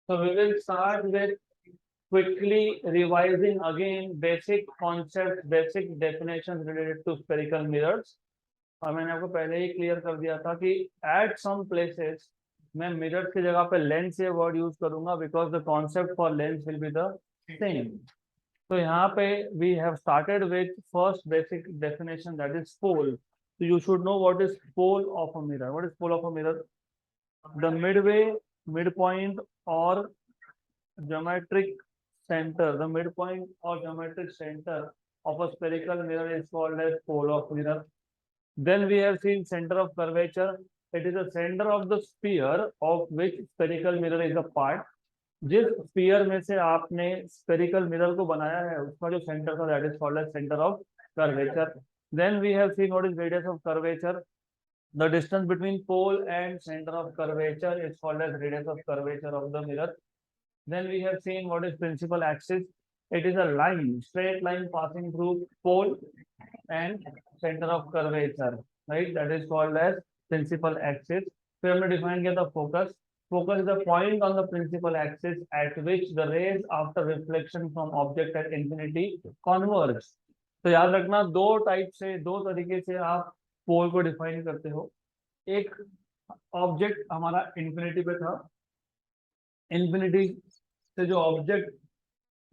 So we will start with quickly revising again basic concepts, basic definitions related to spherical mirrors. और मैंने आपको पहले ही clear कर दिया था कि at some places मैं मिरर की जगह पे लेंस ये वर्ड यूज करूंगा because the concept for lens will be the same. तो यहाँ पे we have started with first basic definition that is pole. So you should know what is pole of a mirror. What is pole of a mirror? The midway, midpoint or geometric center, the midpoint or geometric center of a spherical mirror is called as pole of mirror. Then we have seen center of curvature. It is the center of the sphere of which spherical mirror is a part. जिस sphere में से आपने spherical mirror को बनाया है उसका जो centre था that is called as centre of curvature. Then we have seen what is radius of curvature. The distance between pole and centre of curvature is called as radius of curvature of the mirror. Then we have seen what is principal axis. It is a line, straight line passing through pole and center of curvature, right? That is called as principal axis. फिर हमने define किया था focus. Focus is the point on the principal axis at which the rays after reflection from object at infinity converge. तो याद रखना दो type से, दो तरीके से आप पोल को डिफाइन करते हो. एक ऑब्जेक्ट हमारा इंफिनिटी पे था, इंफिनिटी से जो ऑब्जेक्ट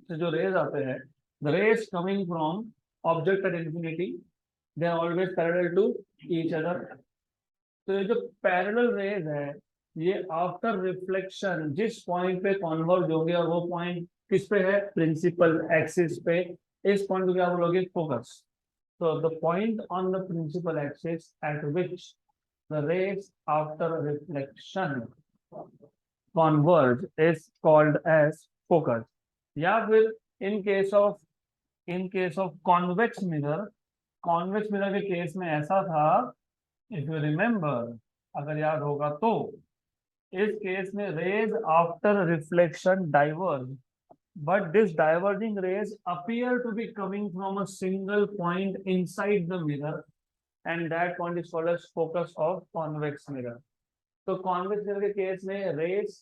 से जो रेज आते हैं, the rays coming from object at infinity, they are always parallel to each other. तो ये जो पैरेलल रेज है ये आफ्टर रिफ्लेक्शन जिस पॉइंट पे कन्वर्ज होंगे और वो पॉइंट किस पे है, प्रिंसिपल एक्सिस पे. इस पॉइंट को क्या बोलोगे, फोकस. तो the point on the principal axis at which the rays after reflection converge is called as focus. या फिर in case of convex mirror के केस में ऐसा था, if you remember, अगर याद होगा तो इस केस में rays after reflection diverge, but this diverging rays appear to be coming from a single point inside the mirror and that point is called as focus of convex mirror. तो convex mirror के case में rays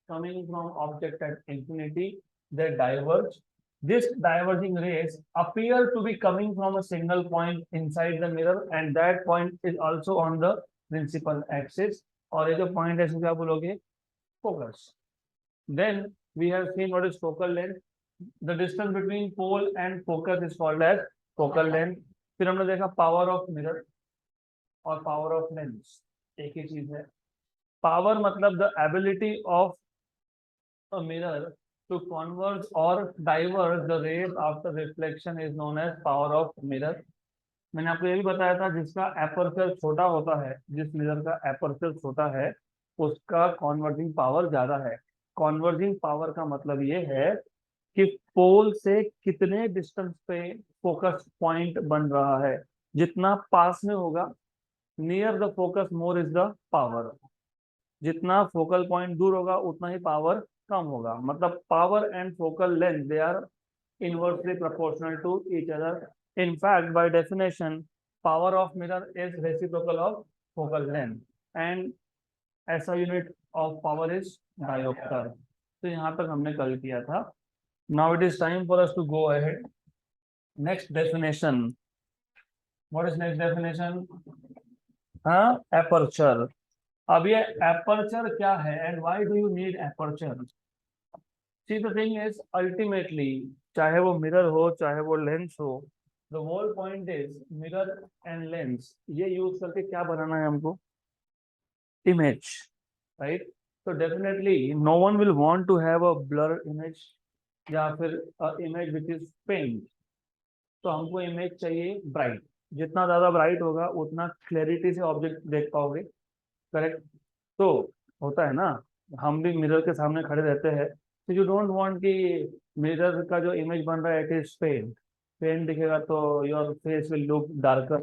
coming from object at infinity they diverge. This diverging rays appear to be coming from a single point inside the mirror and that point is also on the principal axis. और ये जो point है इसको क्या बोलोगे, focus. Then we have seen what is focal length. The distance between pole and focus is called as focal length. फिर हमने देखा पावर ऑफ मिरर और पावर ऑफ लेंस एक ही चीज है. पावर मतलब the ability of a mirror to converge और diverge the rays after reflection is known as power of mirror. मैंने आपको ये भी बताया था जिसका एपर्चर छोटा होता है, जिस मिरर का एपर्चर छोटा है उसका कन्वर्जिंग पावर ज्यादा है. कन्वर्जिंग पावर का मतलब ये है कि पोल से कितने डिस्टेंस पे फोकस पॉइंट बन रहा है. जितना पास में होगा, near the focus more is the power. जितना फोकल पॉइंट दूर होगा उतना ही पावर कम होगा. मतलब power and focal length they are inversely proportional to each other. In fact by definition power of mirror is reciprocal of focal length and SI unit of power is dioptre. तो यहाँ तक हमने कल किया था. Now it is time for us to go ahead. Next definition, what is next definition? हाँ, aperture. अब ये एपर्चर क्या है and why do you need aperture? See the thing is ultimately चाहे वो मिरर हो चाहे वो लेंस हो, the whole point is mirror and lens ये यूज करके क्या बनाना है हमको, इमेज, राइट? तो definitely no one will want to have a blur image या फिर इमेज विच इज पेंट. तो हमको इमेज चाहिए ब्राइट. जितना ज्यादा ब्राइट होगा उतना क्लैरिटी से ऑब्जेक्ट देख पाओगे, करेक्ट? तो होता है ना, हम भी मिरर के सामने खड़े रहते हैं तो यू डोंट वांट कि मिरर का जो इमेज बन रहा है इट इज पेंट. पेंट दिखेगा तो your face will look darker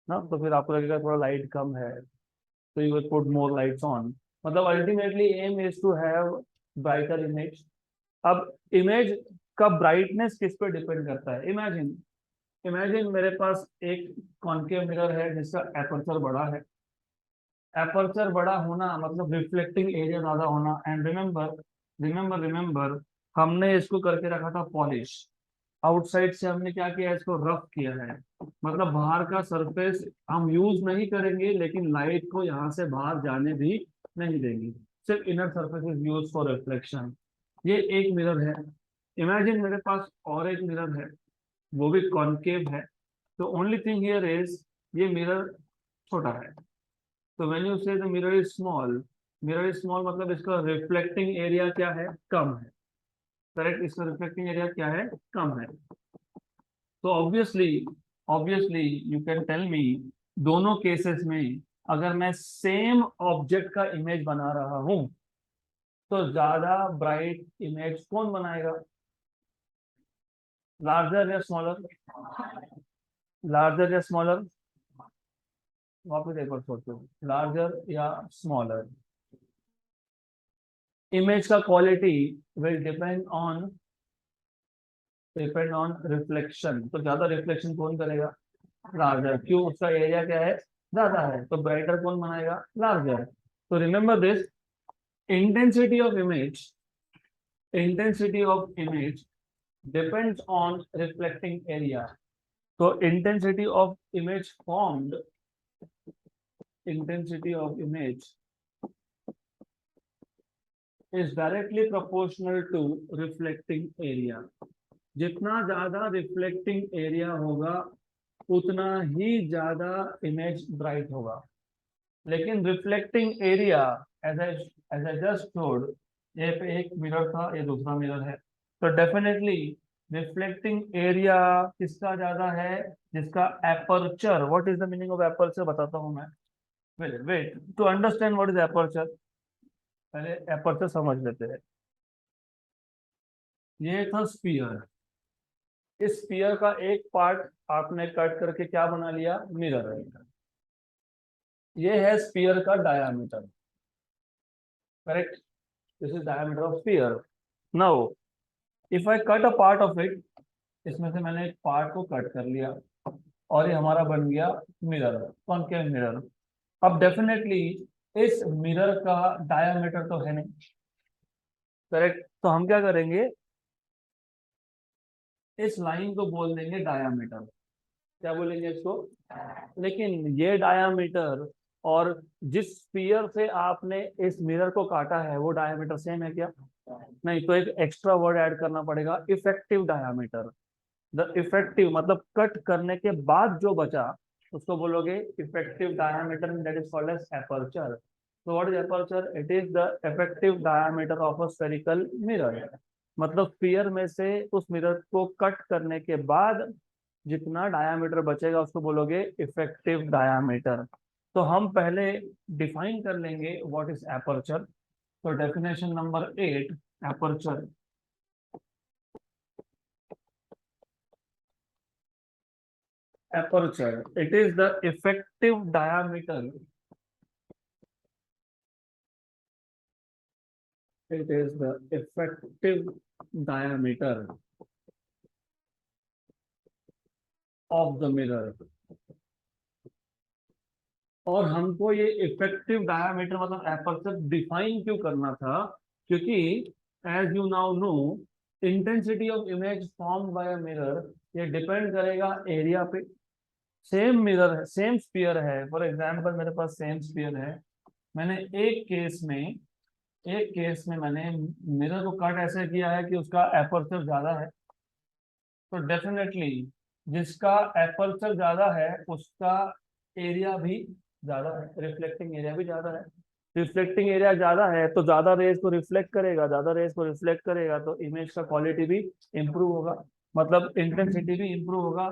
ना, तो फिर आपको लगेगा थोड़ा लाइट कम है तो you will put more lights on. मतलब ultimately aim is to have brighter image. अब इमेज का ब्राइटनेस किस पे डिपेंड करता है? इमेजिन मेरे पास एक कॉन्केव मिरर है जिसका एपर्चर बड़ा है. एपर्चर बड़ा होना मतलब रिफ्लेक्टिंग एरिया ज्यादा होना. एंड रिमेंबर रिमेंबर हमने इसको करके रखा था पॉलिश। आउटसाइड से हमने क्या किया, इसको रफ किया है, मतलब बाहर का सरफेस हम यूज नहीं करेंगे, लेकिन लाइट को यहाँ से बाहर जाने भी नहीं देंगे। सिर्फ inner surface is use for reflection. ये एक मिरर है। इमेजिन मेरे पास और एक मिरर है, वो भी कॉनकेव है। तो ओनली थिंग हियर इज, ये मिरर छोटा है। तो व्हेन यू से द मिरर इज स्मॉल मतलब इसका रिफ्लेक्टिंग एरिया क्या है, कम है। करेक्ट, इसका रिफ्लेक्टिंग एरिया क्या है, कम है। तो obviously you can tell me, दोनों केसेस में अगर मैं सेम ऑब्जेक्ट का इमेज बना रहा हूं, तो ज्यादा ब्राइट इमेज कौन बनाएगा, लार्जर या स्मॉलर? लार्जर या स्मॉलर? वापस एक बार सोचो, लार्जर या स्मॉलर? इमेज का quality will depend on reflection. तो ज्यादा रिफ्लेक्शन कौन करेगा, लार्जर। क्यों, उसका एरिया क्या है, ज्यादा है, तो ब्राइटर कौन बनाएगा, लार्जर। तो remember this, intensity of image intensity of image depends on reflecting area. तो intensity of image is directly proportional to reflecting area. जितना ज्यादा रिफ्लेक्टिंग एरिया होगा, उतना ही ज्यादा इमेज ब्राइट होगा। लेकिन reflecting area, as I just told, ये पे एक मिरर था, ये दूसरा मिरर है, तो डेफिनेटली रिफ्लेक्टिंग एरिया किसका ज्यादा है, जिसका aperture. What is the meaning of aperture बताता हूं मैं। Wait wait, to understand what is aperture, पहले एपर्चर समझ लेते हैं। ये था स्फीयर। इस स्फीयर का एक पार्ट आपने कट करके क्या बना लिया, मिरर। ये है स्फीयर का diameter. Correct, this is diameter of sphere. Now if I cut a part of it, इसमें से मैंने एक पार्ट को कट कर लिया, और ये हमारा बन गया मिरर, कॉनकेव मिरर। अब डेफिनेटली इस मिरर का डायामीटर तो है नहीं। करेक्ट, तो हम क्या करेंगे, इस लाइन को बोल देंगे डायामीटर। क्या बोलेंगे इसको, लेकिन ये डायामीटर और जिस स्फीयर से आपने इस मिरर को काटा है, वो डायामीटर सेम है क्या, नहीं। तो एक एक्स्ट्रा वर्ड ऐड करना पड़ेगा, इफेक्टिव डायामीटर। द इफेक्टिव मतलब कट करने के बाद जो बचा, उसको बोलोगे effective diameter, that is called as aperture. तो what is aperture, it is the effective diameter of a spherical mirror. मतलब स्फीयर में से उस मिरर को कट करने के बाद जितना डायामीटर बचेगा, उसको बोलोगे इफेक्टिव डायामीटर। तो हम पहले डिफाइन कर लेंगे व्हाट इज एपर्चर। तो definition number 8, aperture. Aperture, it is the effective diameter. It is the effective diameter of the mirror. और हमको ये इफेक्टिव डायमीटर मतलब एपर्चर डिफाइन क्यों करना था, क्योंकि as you now know, intensity of image form by a mirror, ये depend करेगा एरिया पे। सेम मिरर है, सेम स्फीयर है, फॉर एग्जांपल मेरे पास सेम स्फीयर है। मैंने एक केस में मैंने मिरर को कट ऐसे किया है कि उसका एपर्चर ज्यादा है। तो डेफिनेटली जिसका एपर्चर ज्यादा है, उसका एरिया भी ज्यादा है, रिफ्लेक्टिंग एरिया भी ज्यादा है। रिफ्लेक्टिंग एरिया ज्यादा है तो ज्यादा रेज को रिफ्लेक्ट करेगा, ज्यादा रेज को रिफ्लेक्ट करेगा तो इमेज का क्वालिटी भी इंप्रूव होगा, मतलब इंटेंसिटी भी इंप्रूव होगा।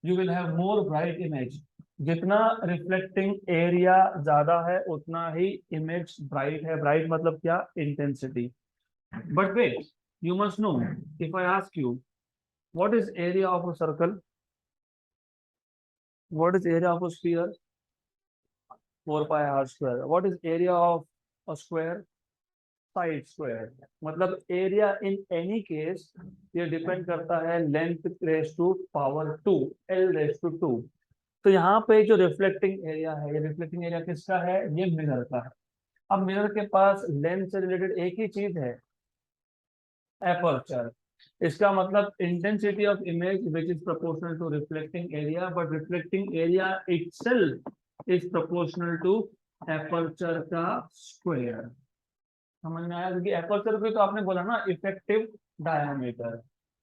You will have more bright image. जितना रिफ्लेक्टिंग एरिया ज्यादा है, उतना ही इमेज ब्राइट है। ब्राइट मतलब क्या, intensity. But wait, you must know, if I ask you, what is area of a circle, what is area of a sphere, 4 pi r square. What is area of a square, side square. मतलब area in any case ये depend करता है length raise to power 2, L raise to 2। तो यहाँ पे जो reflecting area है, ये रिफ्लेक्टिंग एरिया किसका है, ये मिरर का है। अब मिरर के पास लेंथ से रिलेटेड एक ही चीज है, एपर्चर। इसका मतलब intensity of image which is proportional to reflecting area, but reflecting area itself is proportional to aperture का स्क्वायर। समझ में आया? क्योंकि एपर्चर भी तो आपने बोला ना इफेक्टिव डायमीटर,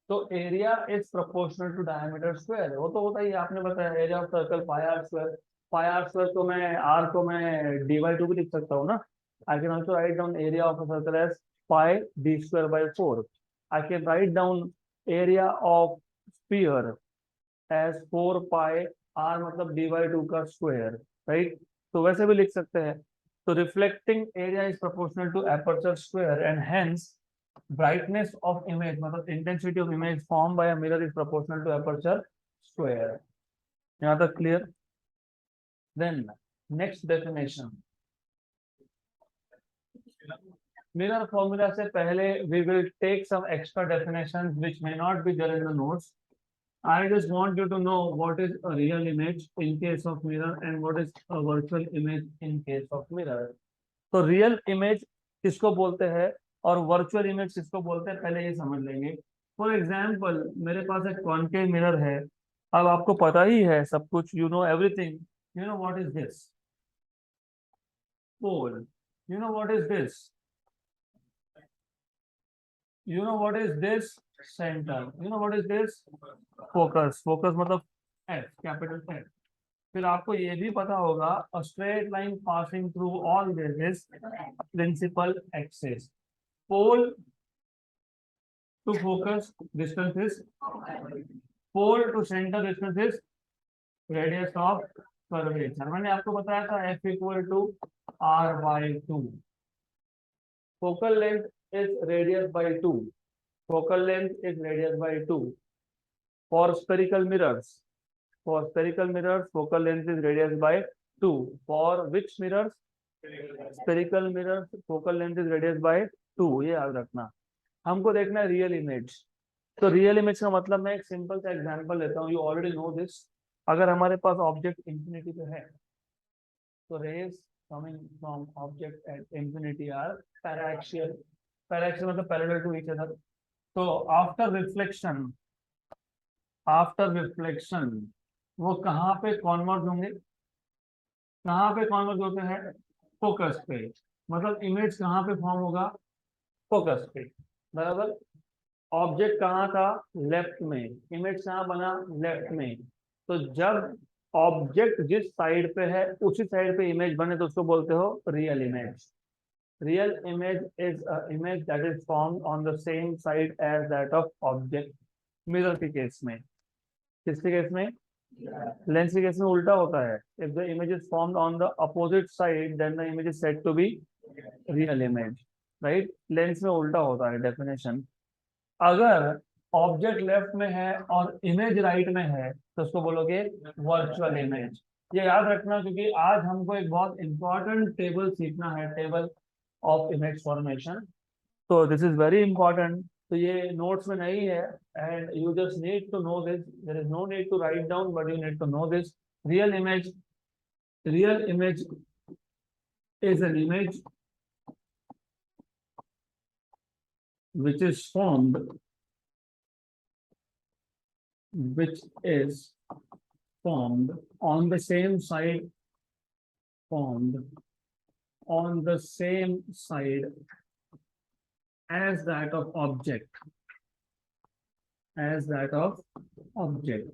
तो area is proportional to diameter square, वो तो होता ही है, आपने बताया area of circle pi r square. Pi r square तो मैं आर को मैं डी बाई टू भी लिख सकता हूँ ना। I can also write down area of a circle as pi d square by 4। I can write down area of sphere as 4 pi r मतलब डी बाई टू का square, right. तो वैसे भी लिख सकते हैं। तो reflecting area is proportional to aperture square and hence brightness of image मतलब intensity of image formed by a mirror is proportional to aperture square। यहाँ तक clear? Then next definition, mirror formula से पहले we will take some extra definitions which may not be there in the notes। I just want you to know what is a real image in case of mirror and what is a virtual image in case of mirror। तो real image किसको बोलते हैं और virtual image किसको बोलते हैं, पहले ये समझ लेंगे। फॉर एग्जाम्पल मेरे पास एक कॉन्केव मिरर है। अब आपको पता ही है सब कुछ, you know everything. You know what is this pole, you know what is this, you know what is this centre, you know what is this focus. Focus मतलब एफ, कैपिटल एफ। फिर आपको ये भी पता होगा a straight line passing through all this is principal axis. Pole to focus distance is, pole to center distance is radius of curvature। मैंने आपको बताया था f equal to r by 2। focal length is radius by 2, focal length is radius by 2 for spherical mirrors। for spherical mirrors focal length is radius by 2। for which mirrors? spherical mirrors focal length is radius by 2। ये याद रखना। हमको देखना है real image. तो real image का मतलब मैं एक सिंपल सा एग्जांपल लेता हूँ, यू ऑलरेडी नो दिस। अगर हमारे पास ऑब्जेक्ट इंफिनिटी पे है तो rays coming from object at infinity are paraxial. Paraxial मतलब पैरेलल टू ईच अदर। तो आफ्टर रिफ्लेक्शन वो कहाँ पे कॉन्वर्ज होंगे, कहाँ पे कॉन्वर्ज होते हैं? फोकस पे। मतलब इमेज कहाँ पे फॉर्म होगा? फोकस पे, बराबर। ऑब्जेक्ट कहाँ था? लेफ्ट में। इमेज कहाँ बना? लेफ्ट में। तो जब ऑब्जेक्ट जिस साइड पे है उसी साइड पे इमेज बने तो उसको बोलते हो real image. Real image is a image that is formed on the same side as that of object. Mirror के केस में, किसके केस में? लेंस के केस में उल्टा होता है। If the image is formed on the opposite side then the image is said to be real image, right. Lens में उल्टा होता है डेफिनेशन। अगर ऑब्जेक्ट लेफ्ट में है और इमेज राइट में है तो उसको बोलोगे वर्चुअल इमेज। ये याद रखना क्योंकि आज हमको एक बहुत इंपॉर्टेंट टेबल सीखना है, टेबल ऑफ इमेज फॉर्मेशन। तो दिस इज वेरी इंपॉर्टेंट। तो ये नोट्स में नहीं है and you just need to know this. There is no need to write down but you need to know this. Real image, real image is an image which is formed on the same side, formed on the same side as that of object, as that of object।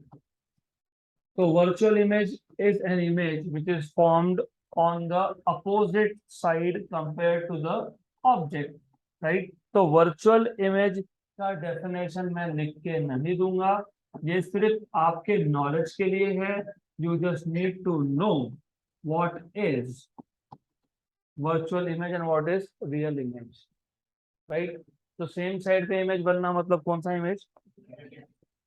So virtual image is an image which is formed on the opposite side compared to the object, right। तो virtual image का definition मैं लिख के नहीं दूंगा, ये सिर्फ आपके नॉलेज के लिए है। You just need to know what is virtual image and what is real image, right. तो सेम साइड पे इमेज बनना मतलब कौन सा इमेज,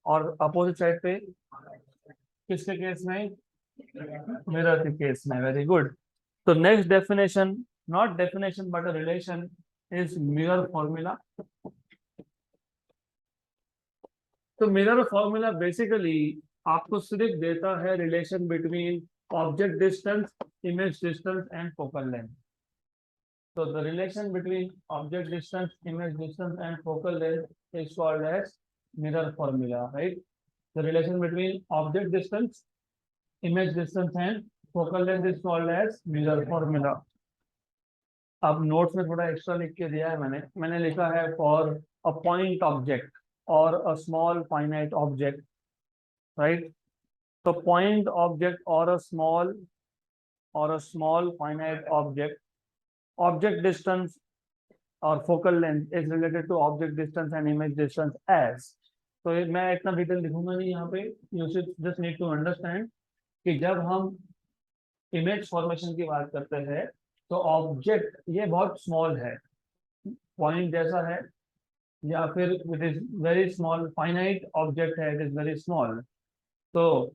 और अपोजिट साइड पे किसके केस में? मिरर के केस में। Very good. तो next definition, not definition but a relation is mirror formula. तो मिरर फॉर्मूला बेसिकली आपको सिर्फ देता है relation between object distance, image distance and focal length. So the relation between object distance, image distance, and focal length is called as mirror formula, right? The relation between object distance, image distance, and focal length is called as mirror formula. अब notes में थोड़ा extra लिख के दिया है मैंने लिखा है फॉर अ पॉइंट ऑब्जेक्ट और a small finite object, right? तो पॉइंट ऑब्जेक्ट और a small finite object, object distance or focal length is related to object distance and image distance as. तो मैं इतना डिटेल लिखूंगा नहीं यहाँ पे, you should just need to understand कि जब हम इमेज फॉर्मेशन की बात करते हैं तो ऑब्जेक्ट ये बहुत स्मॉल है, पॉइंट जैसा है, या फिर it is very small, finite object है, इट इज वेरी स्मॉल. तो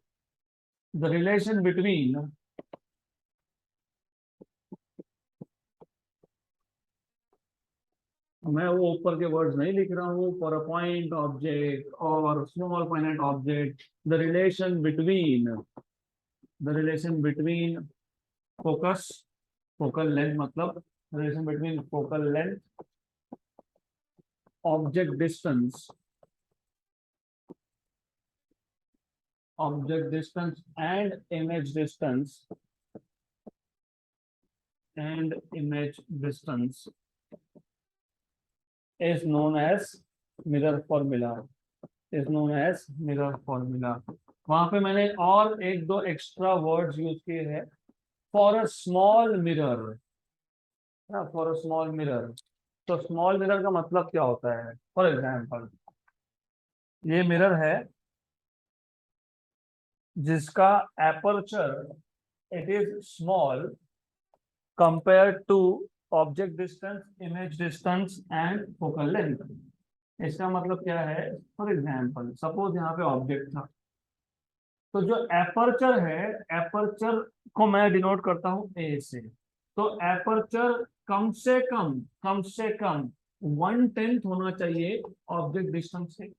द रिलेशन बिटवीन मैं वो ऊपर के वर्ड्स नहीं लिख रहा हूँ, फॉर अ पॉइंट ऑब्जेक्ट और small finite object, the relation between focus, focal length मतलब relation between focal length, object distance and image distance is known as mirror formula. वहां पे मैंने और एक दो एक्स्ट्रा वर्ड्स यूज किए हैं, for a small mirror, for a small mirror. तो स्मॉल मिरर का मतलब क्या होता है? फॉर एग्जाम्पल ये मिरर है जिसका aperture it is small compare to object distance, image distance and focal length. इसका मतलब क्या है? फॉर एग्जाम्पल सपोज यहाँ पे ऑब्जेक्ट था, तो जो एपर्चर है, एपर्चर को मैं डिनोट करता हूँ ए से. तो एपर्चर कम से कम 1/10 होना चाहिए ऑब्जेक्ट डिस्टेंस से.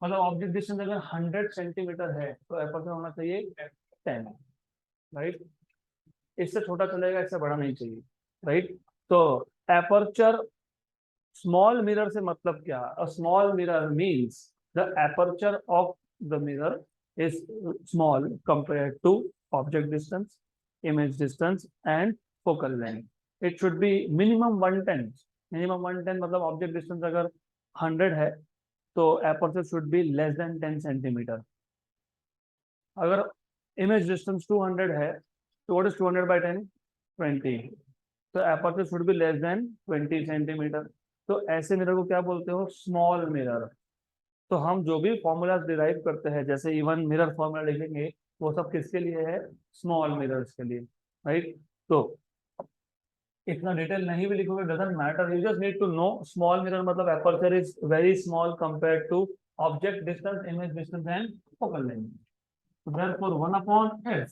मतलब ऑब्जेक्ट डिस्टेंस अगर 100 सेंटीमीटर है तो एपर्चर होना चाहिए 10, राइट? इससे छोटा चलेगा, इससे बड़ा नहीं चाहिए, राइट? तो एपर्चर स्मॉल मिरर से मतलब क्या? A small mirror means the aperture of the mirror is small compared to object distance, image distance and focal length. It should be minimum 1/10. Minimum 1/10 मतलब object distance अगर 100 है तो aperture should be less than 10 centimeter. अगर image distance 200 है तो what is 200 by 10? 20. तो aperture should be less than 20 centimeter. तो ऐसे मिरर को क्या बोलते हो? Small mirror. तो हम जो भी फॉर्मूला डिराइव करते हैं, जैसे इवन मिरर फॉर्मूला लिखेंगे, वो सब किसके लिए है? स्मॉल मिरर्स के लिए, राइट? तो इतना डिटेल नहीं भी लिखोगे doesn't matter, you just need to know small mirror मतलब aperture is very small compared to object distance, image distance and focal length. Therefore 1/f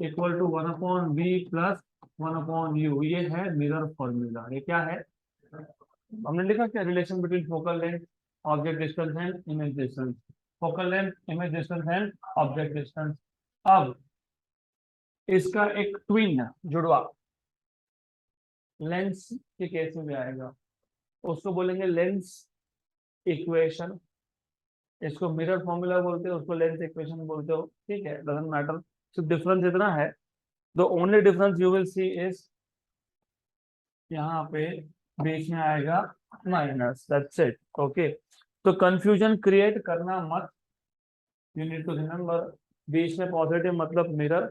equal to 1/v plus 1/u. ये है mirror formula. ये क्या है? हमने लिखा क्या? Relation between focal length, object distance and image distance, focal length, image distance and object distance. अब इसका एक ट्विन जुड़वा लेंस के केस में भी आएगा, उसको बोलेंगे लेंस इक्वेशन. इसको मिरर फॉर्मूला बोलते हो, उसको लेंस इक्वेशन बोलते हो, ठीक है, डजंट मैटर. सिर्फ डिफरेंस इतना है, the only difference you will see is यहाँ पे बीच में आएगा माइनस, दैट्स इट. ओके, तो कंफ्यूजन क्रिएट करना मत. यू नीड टू रिमेम्बर बीच में पॉजिटिव मतलब मिरर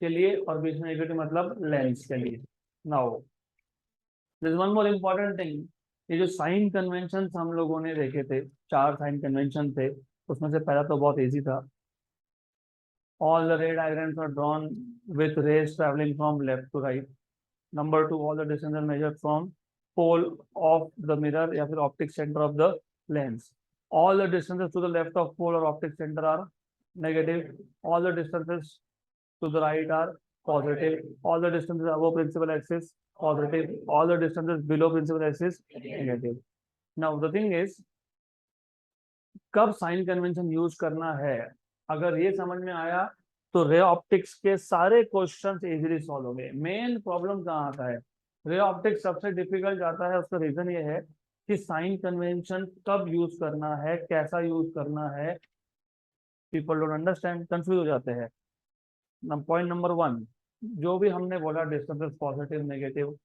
के लिए और बीच में नेगेटिव मतलब लेंस के लिए. Now this one more important thing, ये जो साइन कन्वेंशन हम लोगों ने देखे थे, 4 साइन कन्वेंशन थे, उसमें से पहला तो बहुत इजी था. All the ray diagrams are drawn with rays travelling from left to right. Number 2, all the distance are measured from pole of the mirror या फिर optic centre of the lens. All the distances to the left of pole or optic center are negative. All the distances to the right are positive. All the distances above principal axis positive. All the distances below principal axis negative. Now the thing is, कब sign convention use करना है? अगर ये समझ में आया तो ray optics के सारे क्वेश्चंस इजीली सॉल्व हो गए. मेन प्रॉब्लम कहाँ आता है? रे ऑप्टिक्स सबसे डिफिकल्ट जाता है, उसका रीजन ये है कि साइन कन्वेंशन कब यूज करना है, कैसा यूज करना है, पीपल डोंट अंडरस्टैंड, कंफ्यूज हो जाते हैं। पॉइंट नंबर वन, जो भी हमने बोला डिस्टेंस पॉजिटिव नेगेटिव,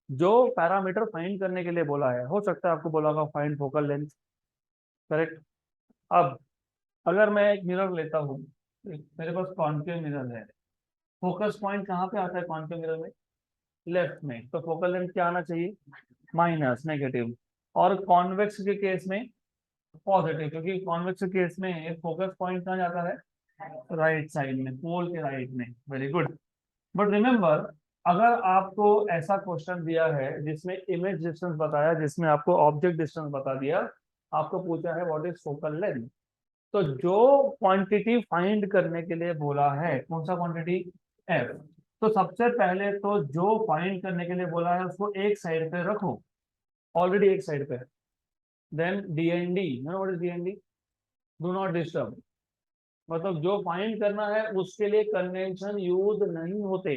जो पैरामीटर फाइंड करने के लिए बोला है, हो सकता है आपको बोला होगा फाइंड फोकल लेंथ, करेक्ट। अब अगर मैं एक मिरर लेता हूँ, मेरे पास कॉन्केव मिरर है, फोकस पॉइंट कहाँ पे आता है कॉन्केव मिरर में, लेफ्ट में, तो फोकल लेंथ क्या आना चाहिए, माइनस नेगेटिव। और कॉन्वेक्स के केस में पॉजिटिव, क्योंकि कॉन्वेक्स के केस में फोकस पॉइंट कहाँ जाता है, राइट साइड में, पोल के राइट में। Very good. बट रिमेंबर, अगर आपको ऐसा क्वेश्चन दिया है जिसमें इमेज डिस्टेंस बताया, जिसमें आपको ऑब्जेक्ट डिस्टेंस बता दिया, आपको पूछा है व्हाट इज फोकल लेंथ, तो जो क्वांटिटी फाइंड करने के लिए बोला है, कौन सा क्वांटिटी, एफ, तो सबसे पहले तो जो फाइंड करने के लिए बोला है उसको एक साइड पे रखो, ऑलरेडी एक साइड पे। Then D N D, what is D N D, do not disturb, मतलब जो फाइंड करना है उसके लिए कन्वेंशन यूज नहीं होते।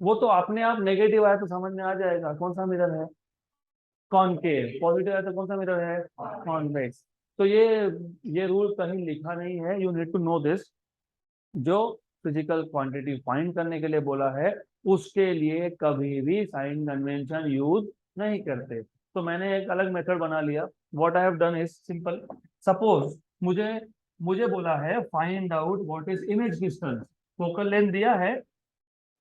वो तो अपने आप नेगेटिव आया तो समझ में आ जाएगा कौन सा मिरर है, कॉनकेव, पॉजिटिव आया तो कौन सा मिरर है, कॉन्वेक्स। तो ये रूल कहीं लिखा नहीं है, you need to know this. जो फिजिकल क्वांटिटी फाइंड करने के लिए बोला है उसके लिए कभी भी साइन कन्वेंशन यूज नहीं करते। तो मैंने एक अलग मेथड बना लिया। What I have done is simple. Suppose मुझे मुझे बोला है find out what is image distance, focal length दिया है,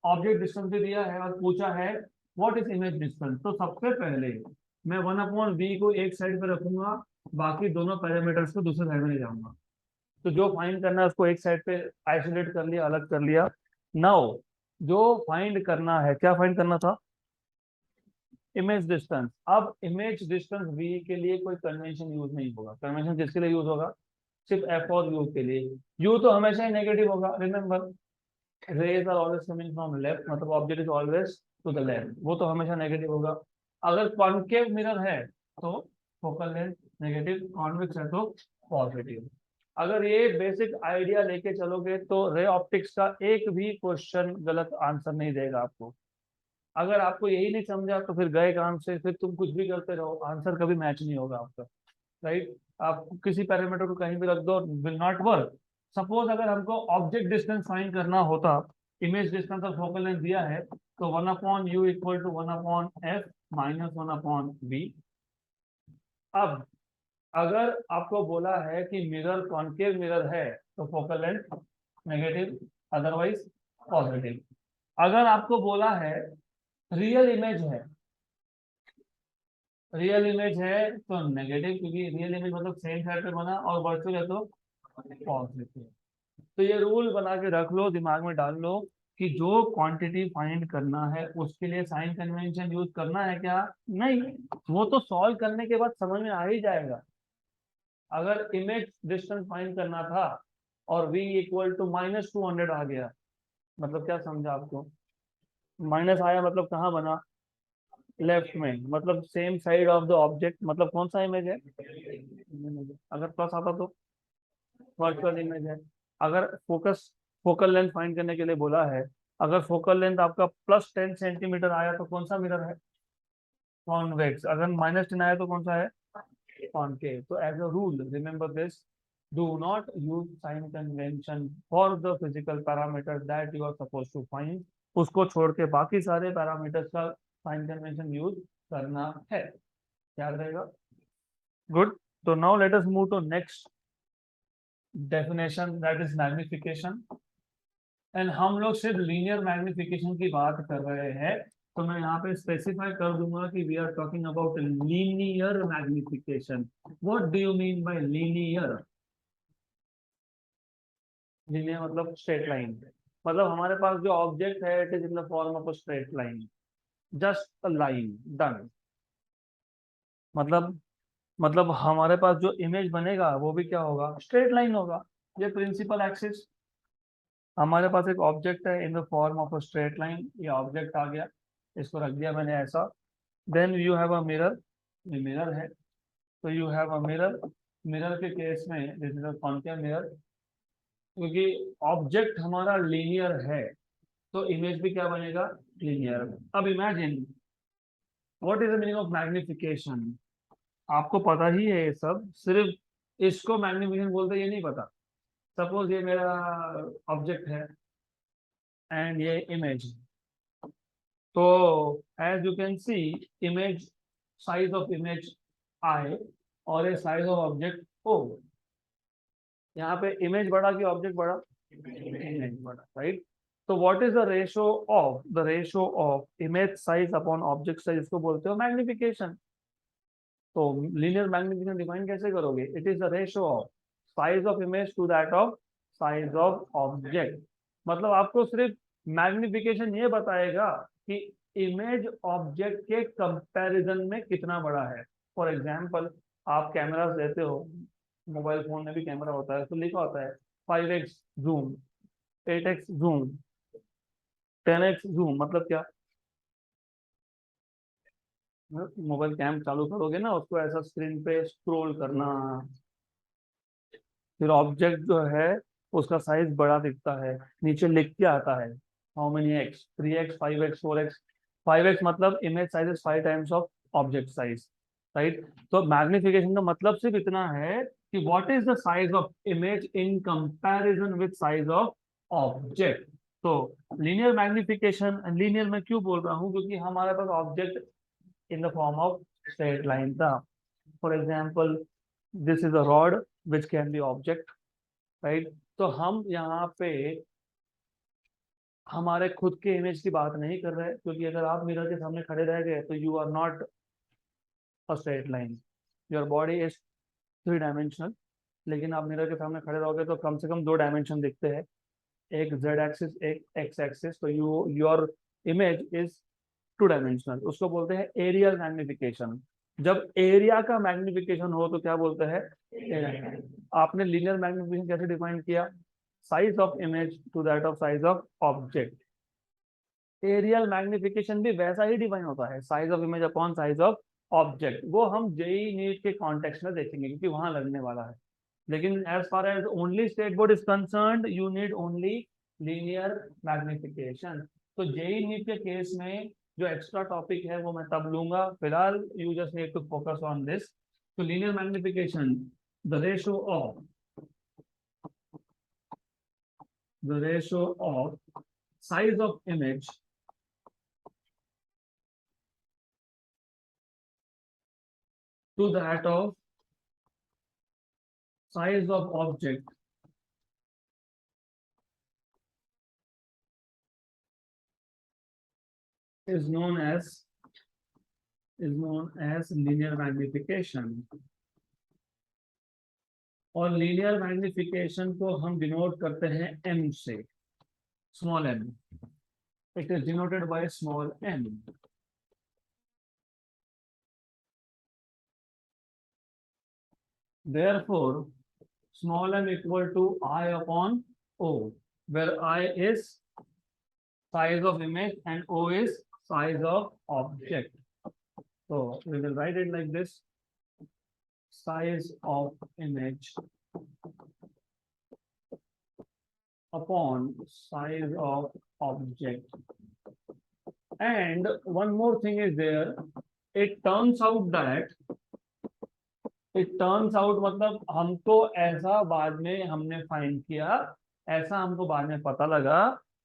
ऑब्जेक्ट डिस्टेंस भी दिया है, और पूछा है व्हाट इज इमेज डिस्टेंस। तो सबसे पहले मैं 1/v को एक साइड पे रखूंगा, बाकी दोनों पैरामीटर्स को दूसरे साइड में ले जाऊंगा। तो जो फाइंड करना है उसको एक साइड पे आइसोलेट कर लिया, अलग कर लिया। नाउ जो फाइंड करना है, क्या फाइंड करना था, इमेज डिस्टेंस। अब इमेज डिस्टेंस v के लिए कोई कन्वेंशन यूज नहीं होगा। कन्वेंशन किसके लिए यूज होगा, सिर्फ f और u के लिए। u तो हमेशा ही नेगेटिव होगा, remember rays are always coming from left, मतलब object is always to the left, वो तो हमेशा नेगेटिव होगा। अगर कॉन्केव मिरर है तो फोकल लेंथ नेगेटिव, कॉन्वेक्स है तो पॉजिटिव। अगर ये बेसिक आइडिया लेके चलोगे तो रे ऑप्टिक्स का एक भी क्वेश्चन गलत आंसर नहीं देगा आपको। अगर आपको यही नहीं समझा तो फिर गए काम से, फिर तुम कुछ भी करते रहो, आंसर कभी मैच नहीं होगा आपका, राइट। आप किसी पैरामीटर को कहीं भी रख दो, विल नॉट वर्क। सपोज अगर हमको ऑब्जेक्ट डिस्टेंस फाइंड करना होता, इमेज डिस्टेंस और फोकल लेंथ दिया है, तो 1/u equal to 1/f minus 1/v। अब अगर आपको बोला है कि मिरर कॉन्केव मिरर है तो focal length negative, otherwise positive. अगर आपको बोला है रियल इमेज है, रियल इमेज है तो नेगेटिव, क्योंकि रियल इमेज मतलब सेम साइड पे बना, और वर्चुअल है तो पॉजिटिव। तो ये रूल बना के रख लो, दिमाग में डाल लो कि जो क्वांटिटी फाइंड करना है उसके लिए साइन कन्वेंशन यूज करना है क्या, नहीं, वो तो सॉल्व करने के बाद समझ में आ ही जाएगा। अगर इमेज डिस्टेंस फाइंड करना था और v इक्वल टू -200 आ गया, मतलब क्या समझा आपको, माइनस आया मतलब कहाँ बना, लेफ्ट में, मतलब same side of the object, मतलब कौन सा इमेज है, अगर प्लस आता तो वर्चुअल इमेज है। अगर फोकल लेंथ फाइंड करने के लिए बोला है, अगर फोकल लेंथ आपका +10 सेंटीमीटर आया तो कौन सा मिरर है, कॉन्वेक्स। अगर -10 आया तो कौन सा है, कॉनकेव। तो as a rule remember this, do not use sign convention for the physical parameter that you are suppose to find. उसको छोड़ के बाकी सारे पैरामीटर्स का साइन कन्वेंशन यूज करना है, याद रहेगा। गुड। तो now let us move to next definition, that is magnification. And हम लोग सिर्फ लीनियर मैग्निफिकेशन की बात कर रहे हैं, तो मैं यहाँ पे स्पेसिफाई कर दूंगा कि we are talking about linear magnification. What do you mean by linear, linear मतलब स्ट्रेट लाइन, मतलब हमारे पास जो ऑब्जेक्ट है it is in the form of a straight line, just a line, done. मतलब हमारे पास जो इमेज बनेगा वो भी क्या होगा, स्ट्रेट लाइन होगा। ये प्रिंसिपल एक्सिस, हमारे पास एक ऑब्जेक्ट है in the form of a straight line, ये ऑब्जेक्ट आ गया, इसको रख दिया मैंने ऐसा। Then you have a mirror, ये मिरर है, तो you have a mirror. Mirror के केस में this is a concave mirror, क्योंकि ऑब्जेक्ट हमारा लीनियर है तो इमेज भी क्या बनेगा, लीनियर। अब imagine what is the meaning of magnification? आपको पता ही है ये सब, सिर्फ इसको मैग्निफिकेशन बोलते हैं ये नहीं पता। सपोज ये मेरा ऑब्जेक्ट है एंड ये इमेज, तो as you can see image, size of image I और ये साइज ऑफ ऑब्जेक्ट ओ। यहाँ पे इमेज बड़ा कि ऑब्जेक्ट बड़ा? इमेज बड़ा, राइट? तो what is the ratio of image size upon object size, इसको बोलते हो मैग्निफिकेशन। तो लीनियर मैग्निफिकेशन डिफाइन कैसे करोगे? It is the ratio of size of image to that of size of object. मतलब आपको सिर्फ मैग्निफिकेशन ये बताएगा कि इमेज ऑब्जेक्ट के कंपैरिजन में कितना बड़ा है। फॉर एग्जांपल, आप कैमरास लेते हो, मोबाइल फोन में भी कैमरा होता है, तो लिखा होता है 5x zoom, 8x zoom, 10x zoom. मतलब क्या? मोबाइल कैम चालू करोगे ना, उसको ऐसा स्क्रीन पे स्क्रॉल करना, फिर ऑब्जेक्ट जो है उसका साइज बड़ा दिखता है, नीचे लिख के आता है how many x, 3x, 5x, 4x। 5x मतलब image size is 5 times of object size, right? तो मैग्निफिकेशन का मतलब सिर्फ इतना है कि what is the size of image in comparison with size of object. तो लीनियर मैग्निफिकेशन, लीनियर में क्यों बोल रहा हूँ? क्योंकि हमारे पास object in the form of straight line था। For example, this is a rod which can be object, right? तो हम यहाँ पे हमारे खुद के इमेज की बात नहीं कर रहे, क्योंकि अगर आप मिरर के सामने खड़े रह गए तो you are not a straight line, your body is 3 dimensional. लेकिन आप मिरर के सामने खड़े रहोगे तो कम से कम 2 डायमेंशन दिखते हैं, एक जेड एक्सिस, एक एक्स एक्सिस। तो योर इमेज इज 2 डायमेंशनल। उसको बोलते हैं एरियल मैग्निफिकेशन। जब एरिया का मैग्निफिकेशन हो तो क्या बोलते हैं? आपने लीनियर मैग्निफिकेशन कैसे डिफाइन किया? Size of image to that of size of object. Aerial magnification भी वैसा ही डिफाइन होता है, size of image upon size of object. वो हम जेई नीट के कॉन्टेक्स्ट में देखेंगे क्योंकि वहां लगने वाला है। लेकिन as far as only state board is concerned, you need only linear magnification. तो जेई नीट के केस में जो एक्स्ट्रा टॉपिक है वो मैं तब लूंगा, फिलहाल you just need to focus on this. तो linear magnification, the ratio of size of image to that of size of object is known as linear magnification। और लीनियर मैग्निफिकेशन को हम डिनोट करते हैं m से, small m। It is denoted by small m। Therefore, small m equal to I upon O, where I is size of image and O is size of object. So we will write it like this: size of image upon size of object. And one more thing is there. It turns out मतलब हमको ऐसा बाद में हमने find किया, ऐसा हमको बाद में पता लगा।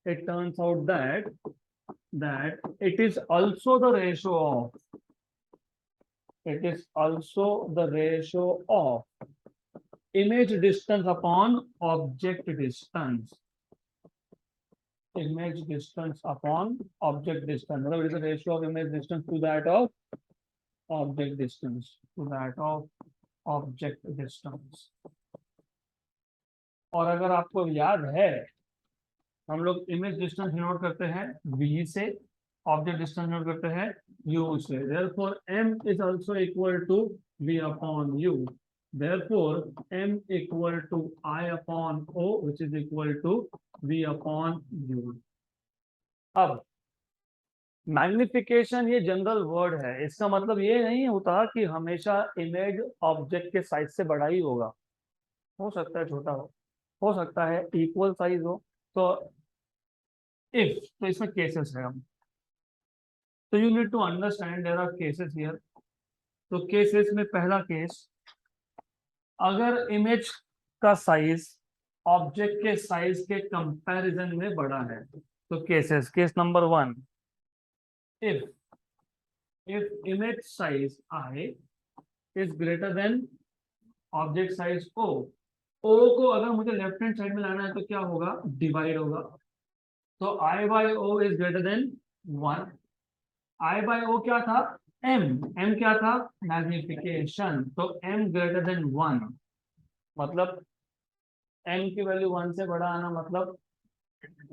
It turns out that it is also the ratio of image distance upon object distance. Image distance upon object distance, मतलब it is the ratio of image distance to that of object distance, और अगर आपको याद है, हम लोग image distance note करते हैं v से, ऑब्जेक्ट डिस्टेंस नोट करते हैं u से। Therefore m is also equal to v upon u। Therefore m equal to I upon O, which is equal to v upon u। अब magnification ये general word है, इसका मतलब ये नहीं होता कि हमेशा इमेज ऑब्जेक्ट के साइज से बड़ा ही होगा। हो सकता है छोटा हो सकता है इक्वल साइज हो। तो इफ, तो इसमें केसेस है हम तो you need to understand there are cases here. तो केसेस में पहला केस, अगर इमेज का साइज ऑब्जेक्ट के साइज के कंपैरिजन में बड़ा है, तो case number 1, if image size I is greater than object size O, O को अगर मुझे लेफ्ट हैंड साइड में लाना है तो क्या होगा, डिवाइड होगा। तो I by O is greater than 1। I by O क्या था, M क्या था, मैग्निफिकेशन। तो M ग्रेटर देन 1, मतलब M की वैल्यू 1 से बड़ा आना, मतलब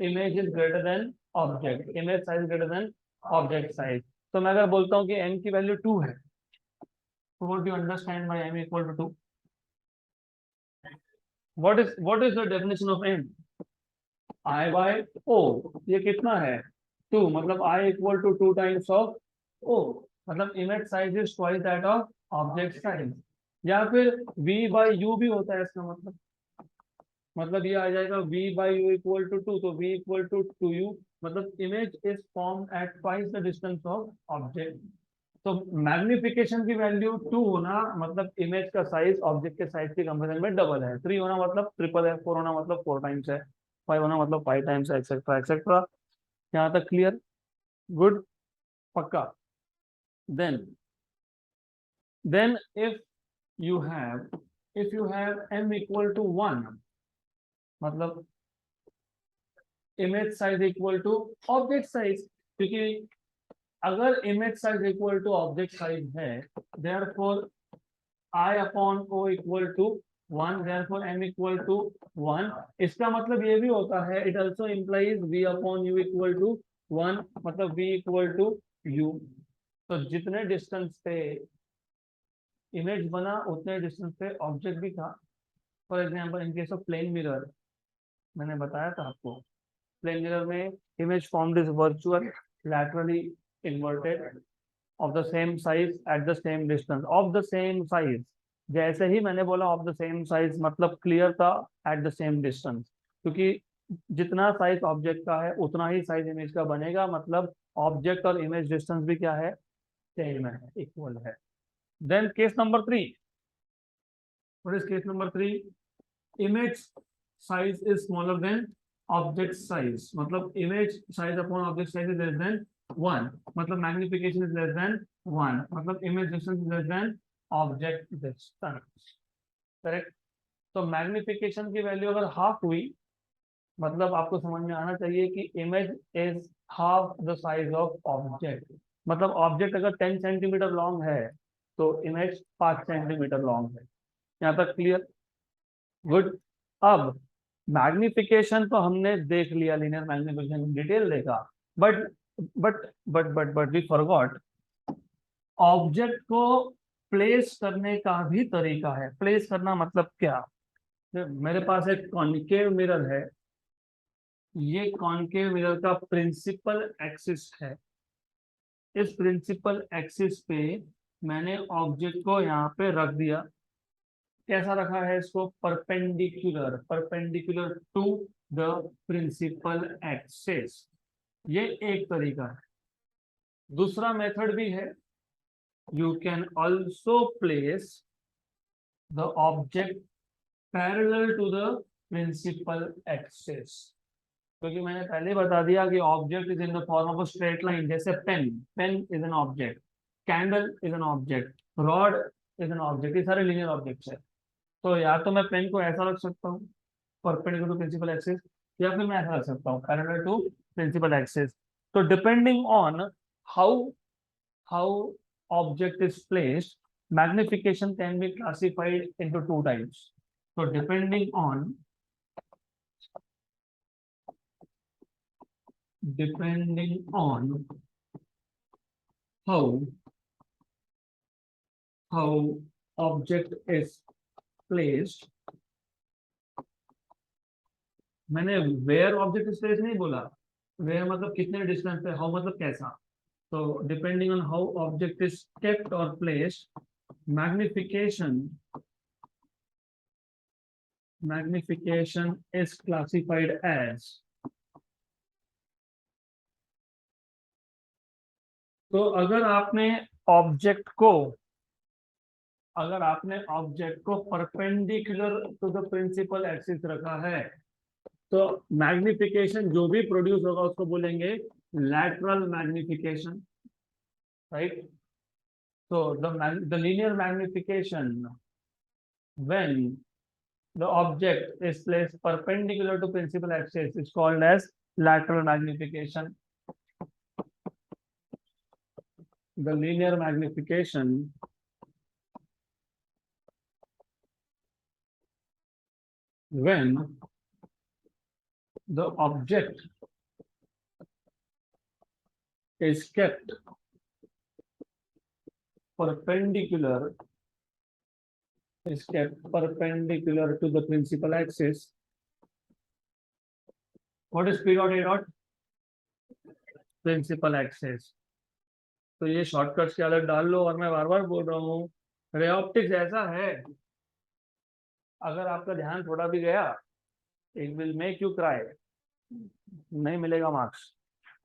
image is greater then object, image size greater than object size. तो मैं अगर बोलता हूँ कि M की वैल्यू 2 है, तो what do you understand by M equal to 2? What is the definition of M? I by O, ये कितना है, 2, मतलब I equal to 2 times of O, मतलब image size is twice that of object size। या फिर V by U भी होता है इसका मतलब ये आ जाएगा V by U equal to 2, तो V equal to 2U, मतलब image is formed at twice the distance of object। तो मैग्निफिकेशन की वैल्यू 2 होना मतलब इमेज का साइज ऑब्जेक्ट के साइज के कंपेरिजन में डबल है, 3 होना मतलब ट्रिपल है, 4 होना मतलब 4 टाइम्स है, 5 होना मतलब 5 टाइम्स है, एक्सेट्रा एक्सेट्रा। यहाँ तक क्लियर, गुड, पक्का। Then then if you have m equal to 1, मतलब image size equal to object size, क्योंकि अगर image size equal to object size है, therefore I upon O equal to 1, therefore M equal to 1। इसका मतलब ये भी होता है, it also implies V upon U equal to 1, मतलब V इक्वल टू U। तो जितने डिस्टेंस पे इमेज बना उतने डिस्टेंस पे ऑब्जेक्ट भी था। For example in case of plane mirror, मैंने बताया था आपको, प्लेन मिरर में image formed is virtual laterally inverted of the same size at the same distance, of the same size। जैसे ही मैंने बोला of the same size, मतलब clear था at the same distance, क्योंकि जितना साइज ऑब्जेक्ट का है उतना ही साइज इमेज का बनेगा, मतलब ऑब्जेक्ट और इमेज डिस्टेंस भी क्या है, सेम है, इक्वल है। Then case number 3, what is case number 3, image size is smaller than object size, मतलब image size upon object size is less than 1, मतलब मैग्निफिकेशन इज लेस देन 1, मतलब image distance is less than object distance, correct. तो magnification की value अगर half हुई, मतलब आपको समझ में आना चाहिए कि image is half the size of object, मतलब ऑब्जेक्ट अगर 10 सेंटीमीटर लॉन्ग है तो इमेज 5 सेंटीमीटर लॉन्ग है। यहाँ तक क्लियर, गुड। अब मैग्निफिकेशन तो हमने देख लिया, लीनियर मैग्निफिकेशन डिटेल देखा, but but we forgot object को प्लेस करने का भी तरीका है। प्लेस करना मतलब क्या, मेरे पास एक कॉन्केव मिरर है, ये कॉन्केव मिरर का प्रिंसिपल एक्सिस है, इस प्रिंसिपल एक्सिस पे मैंने ऑब्जेक्ट को यहाँ पे रख दिया। कैसा रखा है इसको, perpendicular to the principal axis. ये एक तरीका है। दूसरा मेथड भी है, you can also place the object parallel to the principal axis, क्योंकि मैंने पहले ही बता दिया कि object is in the form of a straight line. जैसे pen is an object, candle is an object, rod is an object, ये सारे लीनियर ऑब्जेक्ट्स है। तो या तो मैं पेन को ऐसा रख सकता हूँ परपेंडिकुलर टू प्रिंसिपल एक्सिस, या फिर मैं ऐसा रख सकता हूँ पैरेलल टू प्रिंसिपल एक्सिस। तो depending on how how object is placed, magnification can be classified into 2 types। so depending on how object is placed, मैंने वेयर ऑब्जेक्ट इज प्लेस नहीं बोला, वेयर मतलब कितने डिस्टेंस पे, हाउ मतलब कैसा। तो depending on how object is kept और placed, magnification is classified as तो अगर आपने ऑब्जेक्ट को perpendicular to the principal axis रखा है, तो मैग्निफिकेशन जो भी प्रोड्यूस होगा उसको बोलेंगे लैटरल मैग्निफिकेशन, राइट? तो the linear magnification when the object is placed perpendicular to principal axis is called as lateral magnification. The linear magnification when the object is kept perpendicular to the principal axis. What is P dot A dot? Principal axis. तो ये shortcuts की अलग डाल लो, और मैं बार बार बोल रहा हूँ, रे ऑप्टिक्स ऐसा है, अगर आपका ध्यान थोड़ा भी गया, it will make you cry, नहीं मिलेगा मार्क्स।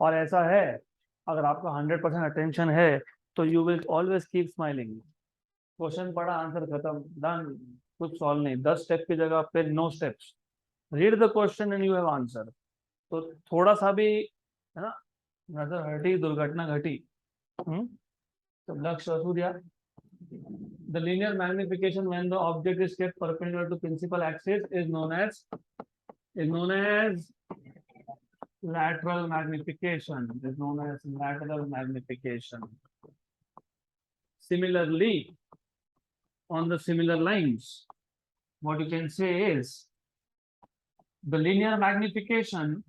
और ऐसा है, अगर आपका 100% अटेंशन है तो you will always keep smiling. Question पढ़ा, आंसर खत्म, डन, कुछ सॉल्व नहीं। 10 स्टेप की जगह पे 9 steps, read the question and you have answer. तो थोड़ा सा भी है ना, नजर हटी, दुर्घटना घटी, तो लक्ष्य अधूर दिया। The linear magnification when the object is kept perpendicular to principal axis is known as lateral magnification. Is known as lateral magnification. Similarly, on the similar lines, what you can say is the linear magnification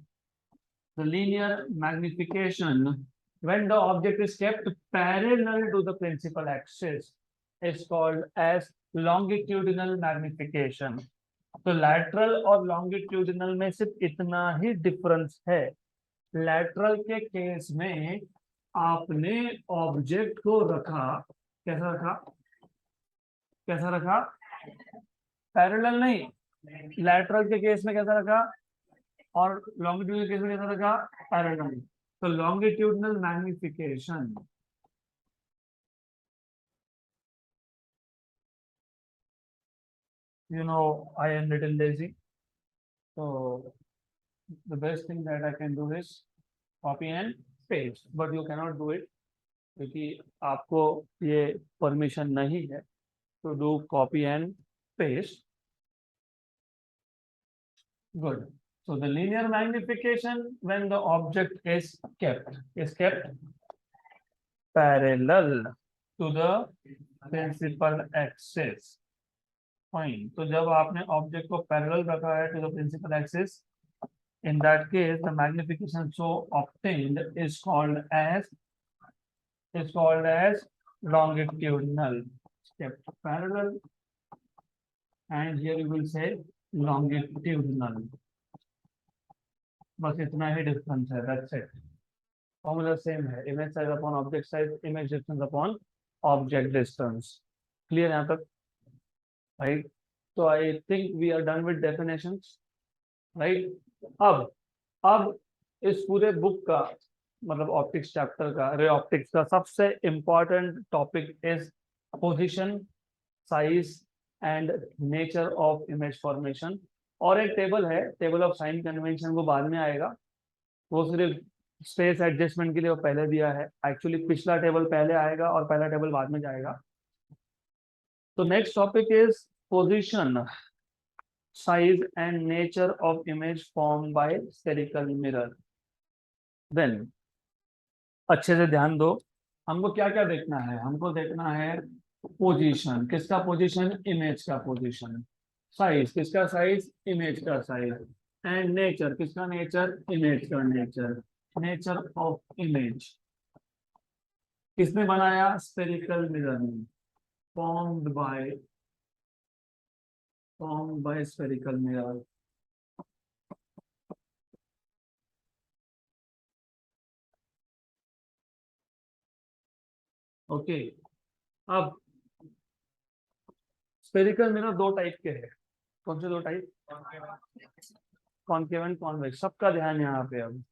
when the object is kept parallel to the principal axis is called as longitudinal magnification. तो lateral और longitudinal में सिर्फ इतना ही difference है। Lateral के case में आपने object को रखा, कैसा रखा, पैरेलल नहीं, लैटरल के केस में कैसा रखा, और लॉन्गिट्यूडिनल केस में कैसा रखा, पैरेलल। तो longitudinal magnification, you know, I am little lazy, so the best thing that I can do is copy and paste, but you cannot do it क्योंकि आपको ये परमिशन नहीं है to do copy and paste. Good. So the linear magnification when the object is kept parallel to the principal axis. Fine. तो जब आपने object को parallel रखा है to the principal axis, in that case the magnification so obtained is called as longitudinal. Kept parallel, and here you will say longitudinal. बस इतना ही difference है, that's it. Formula same है, image size upon object size, image distance upon object distance. Clear यहाँ तक, right? तो I think we are done with definitions, right? अब इस पूरे बुक का मतलब ऑप्टिक्स चैप्टर का, रे ऑप्टिक्स का सबसे important topic is position, size and nature of image formation. और एक टेबल है, टेबल ऑफ साइन कन्वेंशन, वो बाद में आएगा, वो सिर्फ स्पेस एडजस्टमेंट के लिए वो पहले दिया है। एक्चुअली पिछला टेबल पहले आएगा और पहला टेबल बाद में जाएगा। तो next topic is position, size and nature of image formed by spherical mirror. Then अच्छे से ध्यान दो, हमको क्या क्या देखना है, हमको देखना है पोजीशन, किसका पोजीशन, इमेज का पोजीशन, साइज, किसका साइज, इमेज का साइज, एंड नेचर, किसका नेचर, इमेज का नेचर, नेचर ऑफ इमेज किसने बनाया, स्फेरिकल मिरर ने, formed by spherical mirror. Okay, अब स्फेरिकल मिरर दो टाइप के हैं। कौन से दो टाइप, कॉन्केव एंड कॉन्वेक्स। सबका ध्यान यहाँ पे अब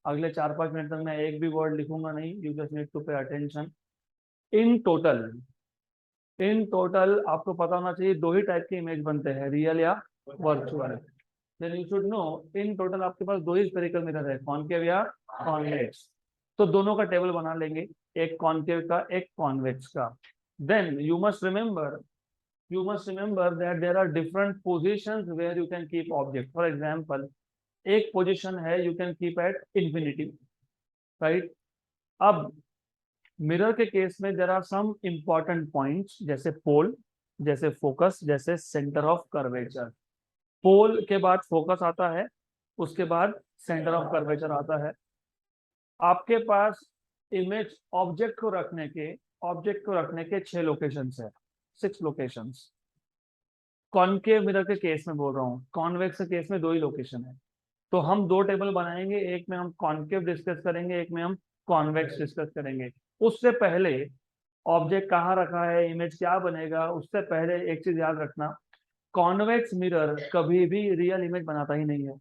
अगले 4-5 मिनट तक मैं एक भी वर्ड लिखूंगा नहीं, you just need to pay attention. In total, in total आपको पता होना चाहिए दो ही टाइप के इमेज बनते हैं, रियल या virtual. Then you should know in total आपके पास दो ही स्फेरिकल मिरर है, कॉनकेव या कॉन्वेक्स। तो दोनों का टेबल बना लेंगे, एक कॉनकेव का एक कॉन्वेक्स का। Then you must remember that there are different positions where you can keep object. For example, एक पोजीशन है you can keep at infinity, right? अब मिरर के केस में there are some important points, जैसे pole, जैसे focus, जैसे centre of curvature. पोल के बाद फोकस आता है, उसके बाद सेंटर ऑफ कर्वेचर आता है। आपके पास इमेज ऑब्जेक्ट को रखने के 6 लोकेशंस है, 6 लोकेशंस। कॉनकेव मिरर के केस में बोल रहा हूँ, कॉन्वेक्स के केस में 2 ही लोकेशन है। तो हम 2 टेबल बनाएंगे, एक में हम कॉनकेव डिस्कस करेंगे, एक में हम कॉन्वेक्स डिस्कस करेंगे। उससे पहले ऑब्जेक्ट कहाँ रखा है, इमेज क्या बनेगा, उससे पहले एक चीज याद रखना, कॉन्वेक्स मिरर कभी भी रियल इमेज बनाता ही नहीं है।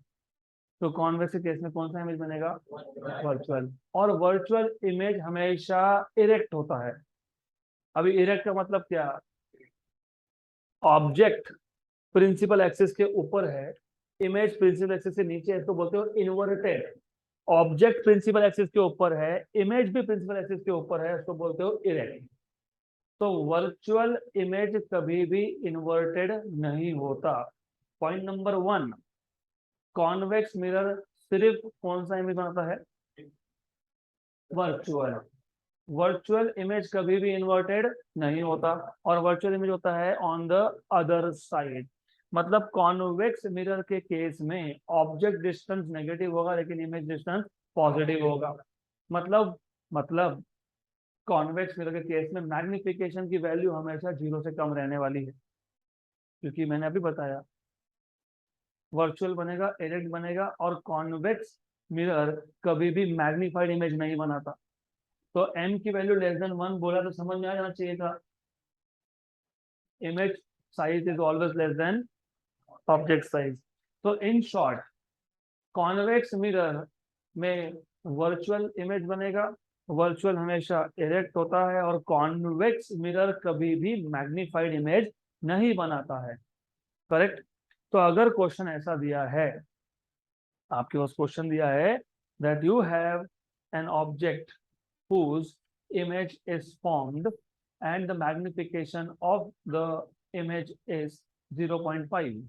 तो कॉन्वेक्स के केस में कौन सा इमेज बनेगा, वर्चुअल। और वर्चुअल इमेज हमेशा इरेक्ट होता है। अभी इरेक्ट का मतलब क्या, ऑब्जेक्ट प्रिंसिपल एक्सिस के ऊपर है, इमेज प्रिंसिपल एक्सिस से नीचे है, तो बोलते हो इन्वर्टेड। ऑब्जेक्ट प्रिंसिपल एक्सिस के ऊपर है, इमेज भी प्रिंसिपल एक्सिस के ऊपर है, तो बोलते हो इरेक्ट। तो वर्चुअल इमेज कभी भी इन्वर्टेड नहीं होता। पॉइंट नंबर 1, कॉन्वेक्स मिरर सिर्फ कौन सा इमेज बनाता है, वर्चुअल। वर्चुअल इमेज कभी भी इन्वर्टेड नहीं होता, और वर्चुअल इमेज होता है ऑन द अदर साइड। मतलब कॉन्वेक्स मिरर के केस में ऑब्जेक्ट डिस्टेंस नेगेटिव होगा लेकिन इमेज डिस्टेंस पॉजिटिव होगा। मतलब कॉन्वेक्स मिरर के केस में मैग्निफिकेशन की वैल्यू हमेशा 0 से कम रहने वाली है, क्योंकि मैंने अभी बताया वर्चुअल बनेगा, इरेक्ट बनेगा, और कॉन्वेक्स मिरर कभी भी मैग्नीफाइड इमेज नहीं बनाता। तो m की वैल्यू लेस देन 1 बोला तो समझ में आ जाना चाहिए था, image size is always less than object size. तो इन शॉर्ट, कॉन्वेक्स मिरर में वर्चुअल इमेज बनेगा, वर्चुअल हमेशा इरेक्ट होता है, और कॉन्वेक्स मिरर कभी भी मैग्नीफाइड इमेज नहीं बनाता है। करेक्ट। तो अगर क्वेश्चन ऐसा दिया है, आपके पास क्वेश्चन दिया है that you have an object whose image is formed and the magnification of the image is 0.5,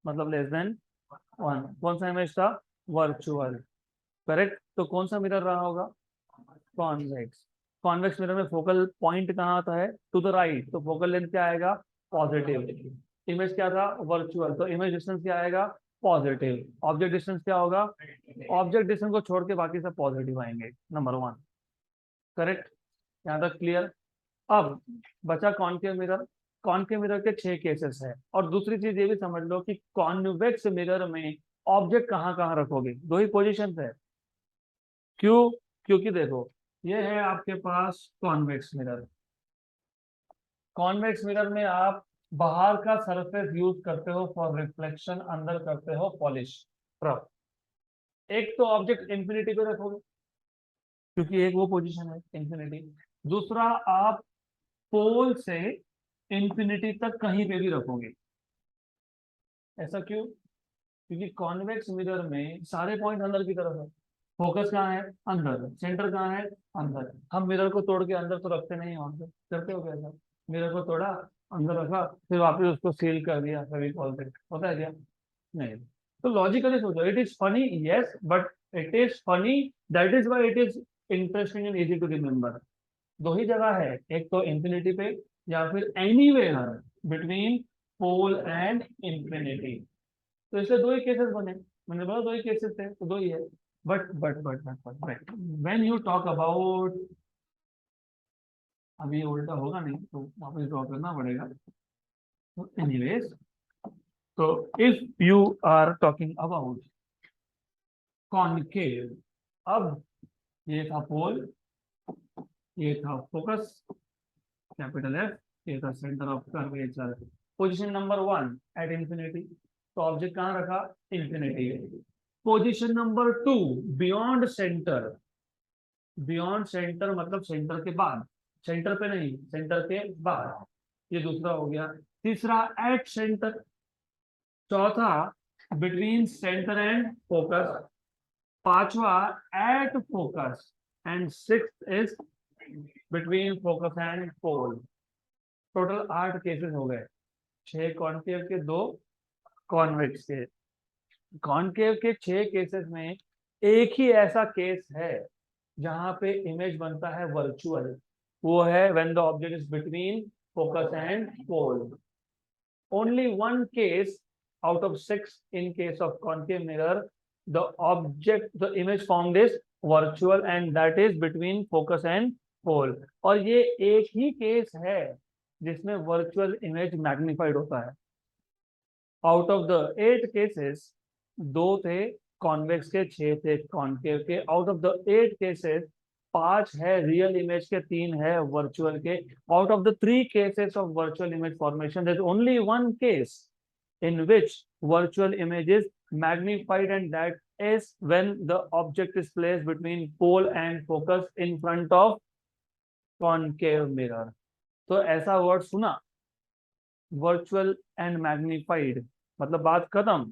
मतलब लेस देन 1, कौन सा इमेज था, वर्चुअल। करेक्ट। तो कौन सा मिरर रहा होगा, कॉन्वेक्स। कॉन्वेक्स मिरर में फोकल पॉइंट कहाँ आता है, टू द राइट, तो फोकल लेंथ क्या आएगा, पॉजिटिव। इमेज क्या था, वर्चुअल, तो इमेज डिस्टेंस क्या आएगा, पॉजिटिव। ऑब्जेक्ट डिस्टेंस क्या होगा, ऑब्जेक्ट डिस्टेंस को छोड़ के बाकी सब पॉजिटिव आएंगे, नंबर 1। करेक्ट, यहाँ तक क्लियर। अब बचा कॉनकेव मिरर। कॉनकेव मिरर के 6 केसेस है, और दूसरी चीज ये भी समझ लो कि कॉन्वेक्स मिरर में ऑब्जेक्ट कहाँ कहाँ रखोगे, 2 ही पोजीशन है। क्यों, क्योंकि देखो ये है आपके पास कॉन्वेक्स मिरर। कॉन्वेक्स मिरर में आप बाहर का सरफेस यूज करते हो फॉर रिफ्लेक्शन, अंदर करते हो पॉलिश, रफ। एक तो ऑब्जेक्ट इंफिनिटी पे रखोगे, क्योंकि एक वो पोजीशन है इंफिनिटी। दूसरा, आप पोल से इंफिनिटी तक कहीं पे भी रखोगे। ऐसा क्यों, क्योंकि कॉन्वेक्स मिरर में सारे पॉइंट अंदर की तरफ है। फोकस कहाँ है, अंदर। सेंटर कहाँ है, अंदर। हम मिरर को तोड़ के अंदर तो रखते नहीं, वहां पे करते हो कैसा, मिरर को तोड़ा, अंदर रखा, फिर वापस उसको सील कर दिया फेविकॉल से, होता है क्या, नहीं। तो लॉजिकली सोचो, it is funny, yes, but it is funny, that is why it is interesting and easy to remember. 2 ही जगह है, एक तो इंफिनिटी पे, या फिर anywhere between pole and infinity. तो इसलिए 2 ही केसेस बने, मैंने बोला 2 ही केसेस थे, तो 2 ही है। But when you talk about, अभी ये उल्टा होगा नहीं तो वापस ड्रॉ करना पड़ेगा। तो एनीवेज, तो if you are talking about concave, अब ये था पोल, ये था फोकस कैपिटल एफ, ये था centre of curvature. Position number 1 at infinity, तो ऑब्जेक्ट कहाँ रखा, infinity. Position number 2, beyond centre. Beyond centre मतलब सेंटर के बाद, सेंटर पे नहीं, सेंटर के बाद, ये दूसरा हो गया। तीसरा एट सेंटर। चौथा बिटवीन सेंटर एंड फोकस। पांचवा at focus. And sixth is between focus and pole. Total 8 cases हो गए, 6 कॉन्केव के, 2 कॉन्वेक्स के। कॉन्केव के 6 केसेस में एक ही ऐसा केस है जहां पे इमेज बनता है वर्चुअल, वो है when the object is between focus and pole. Only one case out of 6 in case of concave mirror, the image formed is virtual and that is between focus and pole। और ये एक ही case है जिसमें virtual image magnified होता है। Out of the 8 cases 2 थे convex के, 6 थे कॉन्केव के। आउट ऑफ द 8 केसेस 5 है रियल इमेज के, 3 है वर्चुअल के। Out of the 3 cases of virtual image formation, there is only one case in which virtual image is magnified and that is when the object is placed between pole and focus in front of concave mirror। तो ऐसा word सुना, virtual and magnified, मतलब बात खत्म।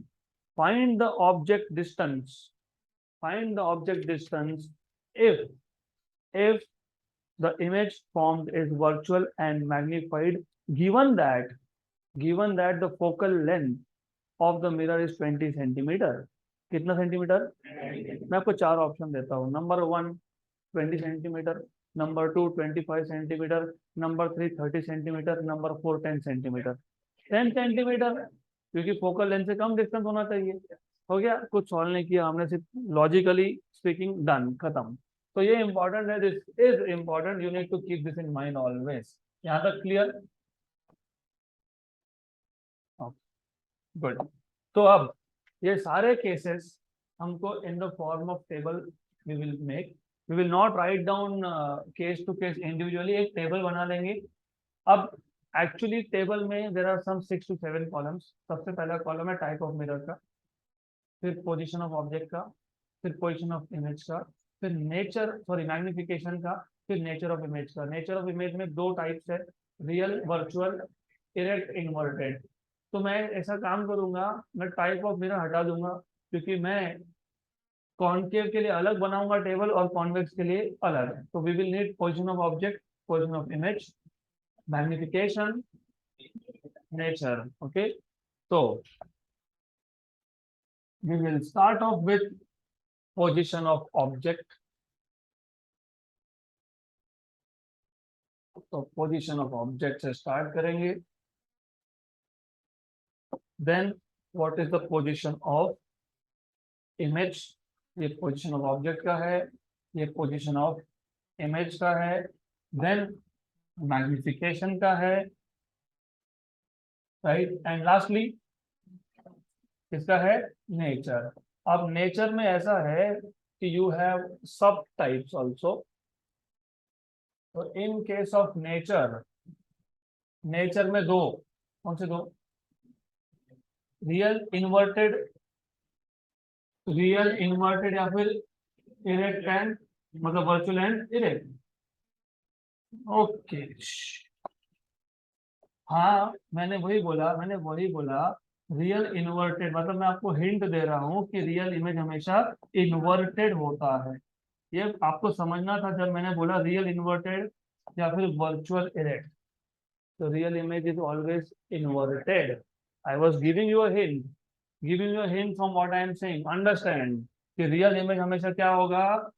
Find the object distance, find the object distance if the image formed is virtual and magnified given that the focal length of the mirror is 20 centimeter। कितना centimetre? मैं आपको 4 option देता हूँ। Number 1 20 centimetre, number 2 25 centimetre, number 3 30 centimetre, number 4 10 centimetre. 10 centimetre क्योंकि focal length से कम distance होना चाहिए। हो गया, कुछ सॉल्व नहीं किया हमने, सिर्फ लॉजिकली स्पीकिंग, डन, खत्म। तो ये इंपॉर्टेंट है, this is important, you need to keep this in mind always. यहाँ तक क्लियर? गुड। तो अब ये सारे केसेस हमको in the form of table we will make, we will not write down case to case individually, एक table बना लेंगे। अब एक्चुअली टेबल में there are some 6 to 7 columns. सबसे पहला कॉलम है टाइप ऑफ मिरर का, फिर पोजीशन ऑफ ऑब्जेक्ट का, फिर पोजीशन ऑफ इमेज का, फिर नेचर, सॉरी मैग्निफिकेशन का, फिर नेचर ऑफ इमेज का। नेचर ऑफ इमेज में 2 टाइप्स है, रियल, वर्चुअल, इरेक्ट, इन्वर्टेड। तो मैं ऐसा काम करूंगा, मैं टाइप ऑफ मिरर हटा दूंगा क्योंकि मैं कॉन्केव के लिए अलग बनाऊंगा टेबल और कॉन्वेक्स के लिए अलग। तो we will need position of object, position of image, magnification, nature. Okay, तो we will start off with position of object। तो पोजीशन ऑफ ऑब्जेक्ट से स्टार्ट करेंगे। Then what is the position of image, ये position of object का है, ये position of image का है। देन मैग्निफिकेशन का है, राइट, एंड लास्टली किसका है? नेचर। अब नेचर में ऐसा है कि यू हैव सब टाइप्स आल्सो। तो इन केस ऑफ नेचर, नेचर में 2, कौन से 2? रियल इन्वर्टेड, रियल इन्वर्टेड या फिर इरेक्ट एंड, मतलब वर्चुअल एंड इरेक्ट। ओके, हाँ मैंने वही बोला रियल इन्वर्टेड, मतलब मैं आपको हिंट दे रहा हूँ कि रियल इमेज हमेशा इन्वर्टेड होता है। ये आपको समझना था जब मैंने बोला रियल इन्वर्टेड या फिर वर्चुअल इरेक्ट। तो real image is always inverted. I was giving you a hint, giving you a hint from what I am saying. Understand कि रियल इमेज हमेशा क्या होगा?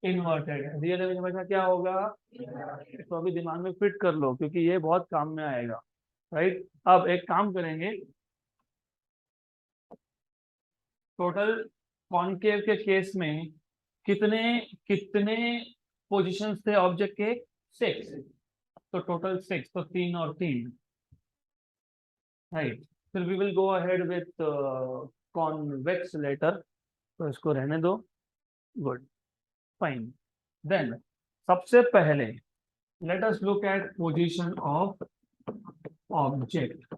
इन्वर्टेड। रियल इमेज हमेशा क्या होगा? तो अभी दिमाग में फिट कर लो क्योंकि ये बहुत काम में आएगा, राइट। अब एक काम करेंगे, टोटल कॉन्केव के केस में कितने कितने पोजीशंस थे ऑब्जेक्ट के? 6। तो टोटल 6, तो 3 और 3, राइट। फिर we will go ahead with convex later, तो इसको रहने दो। Good, fine. देन सबसे पहले let us look at position of object,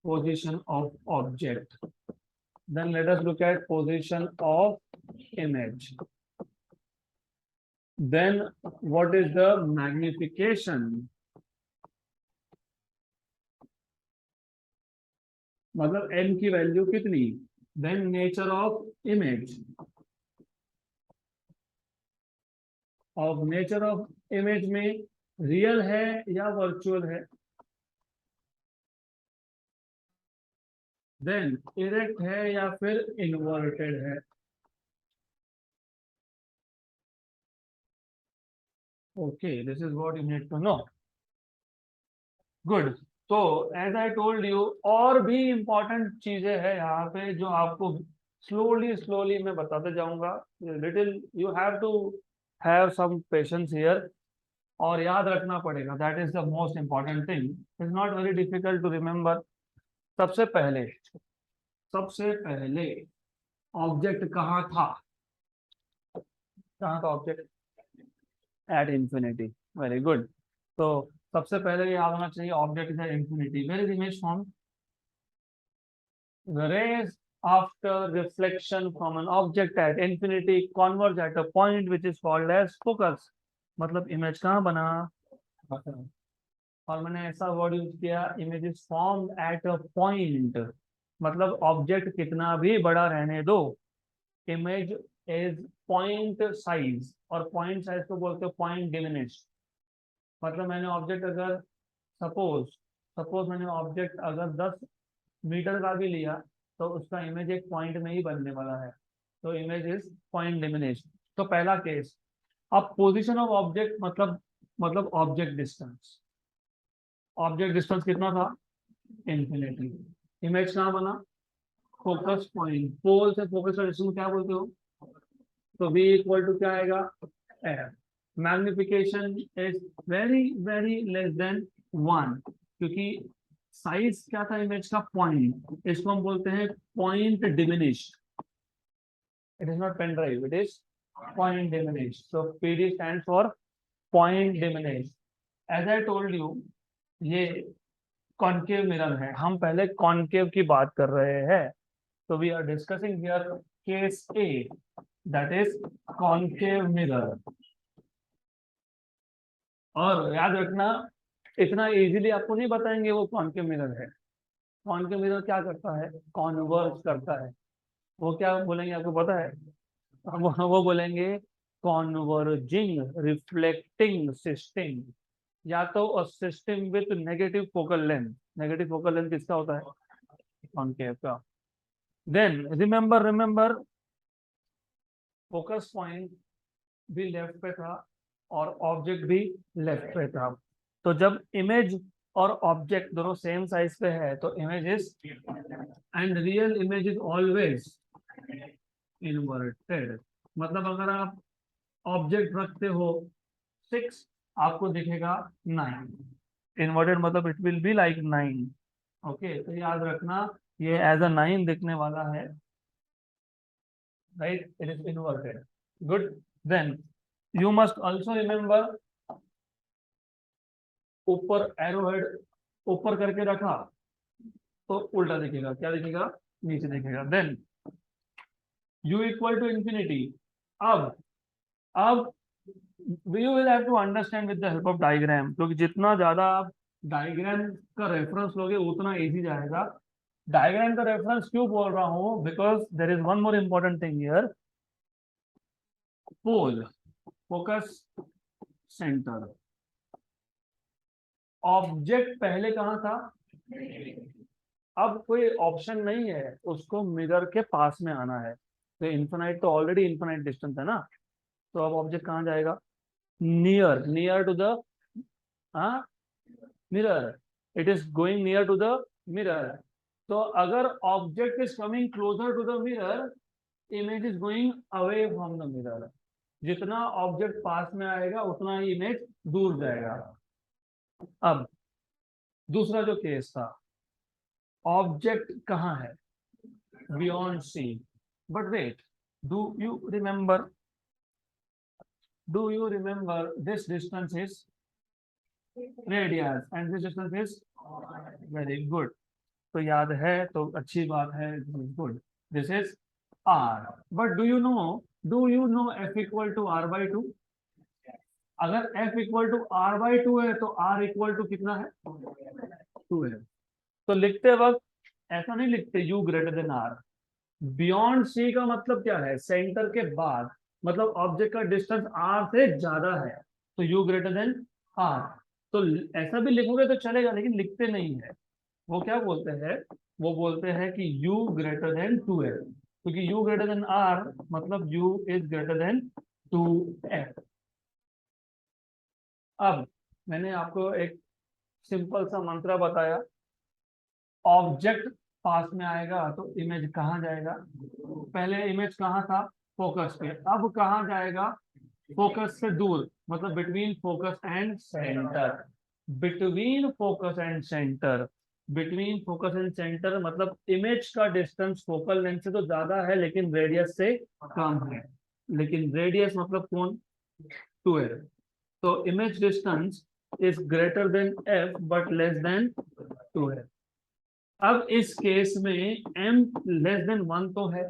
position of object. Then let us look at position of image. Then what is the magnification? मतलब n की value कितनी? Then nature of image. of nature of image में real है या virtual है? Then erect है या फिर इन्वर्टेड है? Okay, this is what you need to know. Good. तो एज आई टोल्ड यू, और भी इंपॉर्टेंट चीजें हैं यहाँ पे जो आपको स्लोली स्लोली मैं बताते जाऊंगा. Little you have to have some patience here. और याद रखना पड़ेगा, that is the most important thing. Is not very difficult to remember. सबसे पहले ऑब्जेक्ट कहाँ था? कहाँ था object? At infinity. Very good. तो सबसे पहले ये याद होना चाहिए, object is at infinity. Where is image form? The rays after reflection from an object at infinity converge at a point which is called as focus. मतलब image कहाँ बना? और मैंने ऐसा वर्ड यूज किया, image is formed at a point. मतलब object कितना भी बड़ा रहने दो, इमेज इज पॉइंट साइज. और पॉइंट साइज को बोलते हैं पॉइंट डिमिनिश. मतलब मैंने ऑब्जेक्ट अगर सपोज मैंने ऑब्जेक्ट अगर 10 मीटर का भी लिया तो उसका इमेज एक पॉइंट में ही बनने वाला है. तो इमेज इज पॉइंट डिमिनिश. तो पहला केस. अब पोजीशन ऑफ ऑब्जेक्ट मतलब ऑब्जेक्ट डिस्टेंस कितना था? इंफिनिटी. इमेज कहाँ बना? Focus point. पोल से फोकस का डिस्टेंस क्या बोलते हो? तो v इक्वल टू क्या आएगा? f. Magnification is very very less than 1, क्योंकि साइज क्या था इमेज का? पॉइंट. इसको हम बोलते हैं point diminish. It is not pen drive, it is point diminish. So PD stands for point diminish. As I told you, ये concave mirror है. हम पहले कॉनकेव की बात कर रहे हैं. तो we are discussing here case A, that is concave mirror. और याद रखना, इतना इजीली आपको नहीं बताएंगे वो कॉनकेव मिरर है. कॉनकेव मिरर क्या करता है? कॉन्वर्ज करता है. वो क्या बोलेंगे आपको पता है? वो बोलेंगे कॉन्वर्जिंग रिफ्लेक्टिंग सिस्टम, या तो system with negative focal length. Negative focal length किसका होता है? कॉनकेव का. देन रिमेंबर फोकस पॉइंट भी लेफ्ट पे था और ऑब्जेक्ट भी लेफ्ट पे था. तो जब इमेज और ऑब्जेक्ट दोनों सेम साइज पे है तो image is and real image is always inverted. मतलब अगर आप ऑब्जेक्ट रखते हो 6, आपको दिखेगा 9. इन्वर्टेड मतलब it will be like 9. Okay, तो याद रखना ये एज अ 9 दिखने वाला है. Right, it is inverted. Good. Then you must also remember, ऊपर एरो हेड ऊपर करके रखा तो उल्टा दिखेगा. क्या दिखेगा? नीचे दिखेगा. Then u equal to infinity. अब you will have to understand with the help of diagram, क्योंकि जितना ज्यादा आप डायग्राम का रेफरेंस लोगे उतना इजी जाएगा. डायग्राम का रेफरेंस क्यों बोल रहा हूँ? Because there is one more important thing here. Pole, focus, centre. Object पहले कहाँ था? अब कोई ऑप्शन नहीं है, उसको मिरर के पास में आना है. तो इन्फिनाइट तो ऑलरेडी इन्फिनाइट डिस्टेंस है ना. तो अब ऑब्जेक्ट कहाँ जाएगा? Near to the mirror. It is going near to the mirror. तो अगर object is coming closer to the mirror, image is going away from the mirror. जितना ऑब्जेक्ट पास में आएगा उतना ही इमेज दूर जाएगा. अब दूसरा जो केस था, ऑब्जेक्ट कहाँ है? Beyond C. But wait, do you remember this distance is radius and this distance is very good. तो याद है तो अच्छी बात है. Good. This is r, but do you know f equal to r by two? अगर f equal to r by two है तो r इक्वल टू कितना है? 2 है। तो लिखते वक्त ऐसा नहीं लिखते u greater than r। Beyond c का मतलब क्या है? सेंटर के बाद, मतलब ऑब्जेक्ट का डिस्टेंस r से ज्यादा है तो u ग्रेटर देन r। तो ऐसा भी लिखोगे तो चलेगा, लेकिन लिखते नहीं है। वो क्या बोलते हैं? वो बोलते हैं कि u ग्रेटर देन 2 है, क्योंकि u ग्रेटर देन r मतलब u is greater then 2f। अब मैंने आपको एक सिंपल सा मंत्र बताया, ऑब्जेक्ट पास में आएगा तो इमेज कहाँ जाएगा? पहले इमेज कहाँ था? फोकस पे। अब कहाँ जाएगा? फोकस से दूर, मतलब between focus and centre. Between focus and centre, between focus and centre मतलब इमेज का डिस्टेंस फोकल लेंथ से तो ज्यादा है लेकिन रेडियस से कम है। लेकिन रेडियस मतलब कौन? 2 है। तो image distance is greater then f but less than 2 है। अब इस केस में m लेस देन 1 तो है,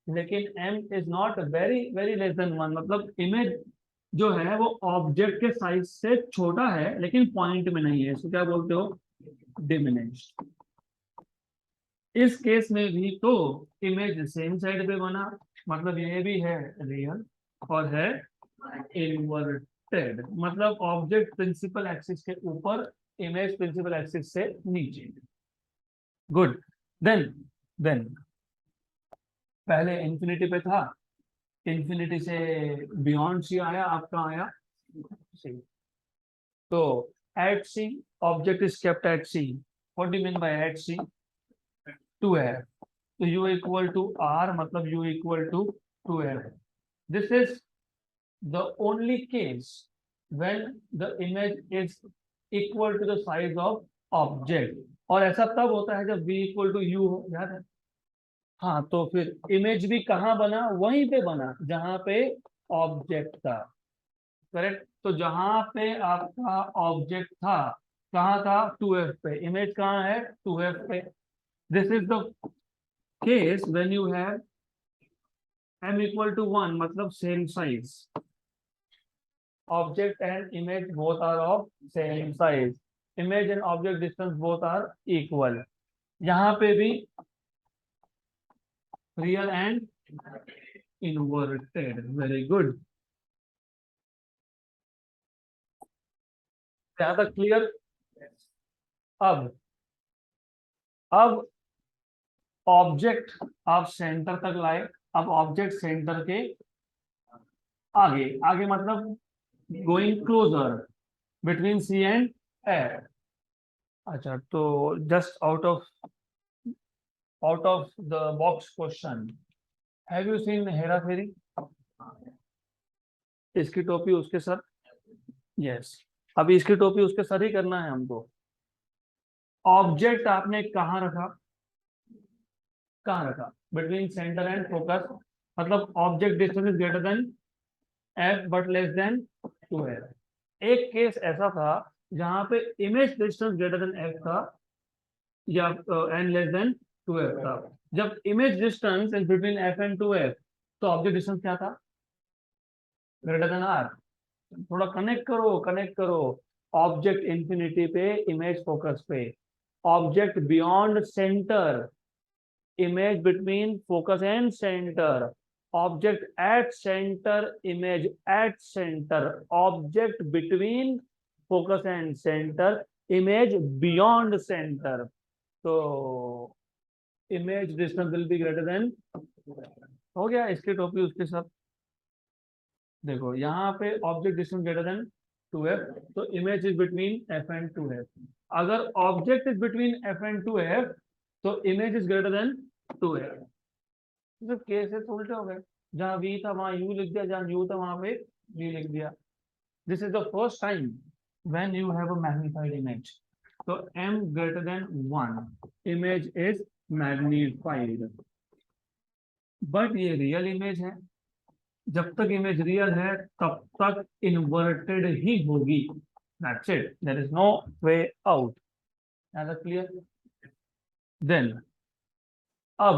लेकिन m is not very very less than 1, मतलब इमेज जो है वो ऑब्जेक्ट के साइज से छोटा है लेकिन पॉइंट में नहीं है। इसको क्या बोलते हो? डिमिनिश्ड। इस केस में भी तो इमेज सेम साइड पे बना, मतलब ये भी है रियल और है इन्वर्टेड, मतलब ऑब्जेक्ट प्रिंसिपल एक्सिस के ऊपर, इमेज प्रिंसिपल एक्सिस से नीचे। गुड। देन पहले इंफिनिटी पे था, इंफिनिटी से बियॉन्ड सी आया, आपका आया सी। तो at C object is kept at C. What do you mean by at C? 2 है तो u इक्वल टू r, मतलब u इक्वल टू 2 है। This is the only case when the image is equal to the size of object. और ऐसा तब होता है जब v इक्वल टू u हो, याद है? हाँ, तो फिर इमेज भी कहाँ बना? वहीं पे बना जहां पे ऑब्जेक्ट था। करेक्ट। तो जहां पे आपका ऑब्जेक्ट था, कहाँ था? 2f पे। इमेज कहाँ है? 2f पे। This is the case when you have m equal to 1, मतलब same size. Object and image both are of same size. Image and object distance both are equal. यहाँ पे भी real and inverted. Very good. यहाँ तक clear? अब अब object आप centre तक लाए। अब ऑब्जेक्ट सेंटर के आगे, आगे मतलब going closer between C and F. अच्छा, तो just out of the box question, have you seen Hera Pheri? इसकी टोपी उसके सर। यस। अभी इसकी टोपी उसके सर ही करना है हमको। ऑब्जेक्ट आपने कहाँ रखा? कहाँ रखा? बिटवीन सेंटर एंड फोकस, मतलब object distance is greater than F but less than 2 है। एक केस ऐसा था जहां पे image distance greater than F था या एन लेस देन 2f था। जब image distance is between F and 2f तो ऑब्जेक्ट डिस्टेंस क्या था? Greater than R. थोड़ा कनेक्ट करो। ऑब्जेक्ट इंफिनिटी पे, इमेज फोकस पे। Object beyond centre, image between focus and center, object at center, image at center, object between focus and center, image beyond center. So image distance will be greater than, हो गया इसकी टोपी उसके साथ। देखो यहाँ पे object distance greater then 2f, तो image is between f and 2f। अगर object is between f and 2f तो image is greater then 2f। तो केसेस उल्टे हो गए, जहां v था वहां u लिख दिया, जहां u था वहां पे v लिख दिया। This is the first time when you have a magnified image. तो m greater than 1, image is magnified. But ये रियल इमेज है, जब तक इमेज रियल है तब तक इन्वर्टेड ही होगी। That's it, there is no way out. Clear? Then अब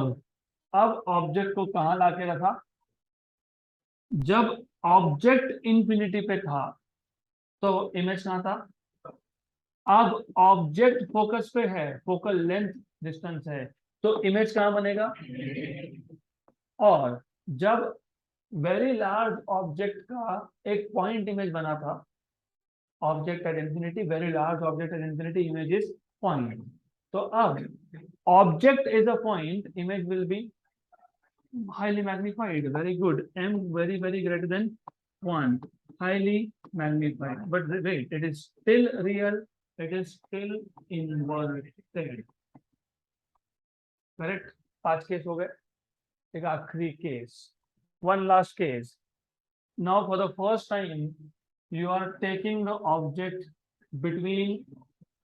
अब ऑब्जेक्ट को कहाँ लाके रखा, जब ऑब्जेक्ट इंफिनिटी पे था तो इमेज कहाँ था, अब ऑब्जेक्ट फोकस पे है, फोकल लेंथ डिस्टेंस है, तो इमेज कहाँ बनेगा, और जब वेरी लार्ज ऑब्जेक्ट का एक पॉइंट इमेज बना था, object at infinity, very large object at infinity, image is point, तो अब object is a point, image will be highly magnified. Very good. M very greater than 1. Highly magnified. But wait, it is still real. It is still inverted. Correct? 5 case हो गए. एक आखिरी case. One last case. Now for the first time, you are taking the object between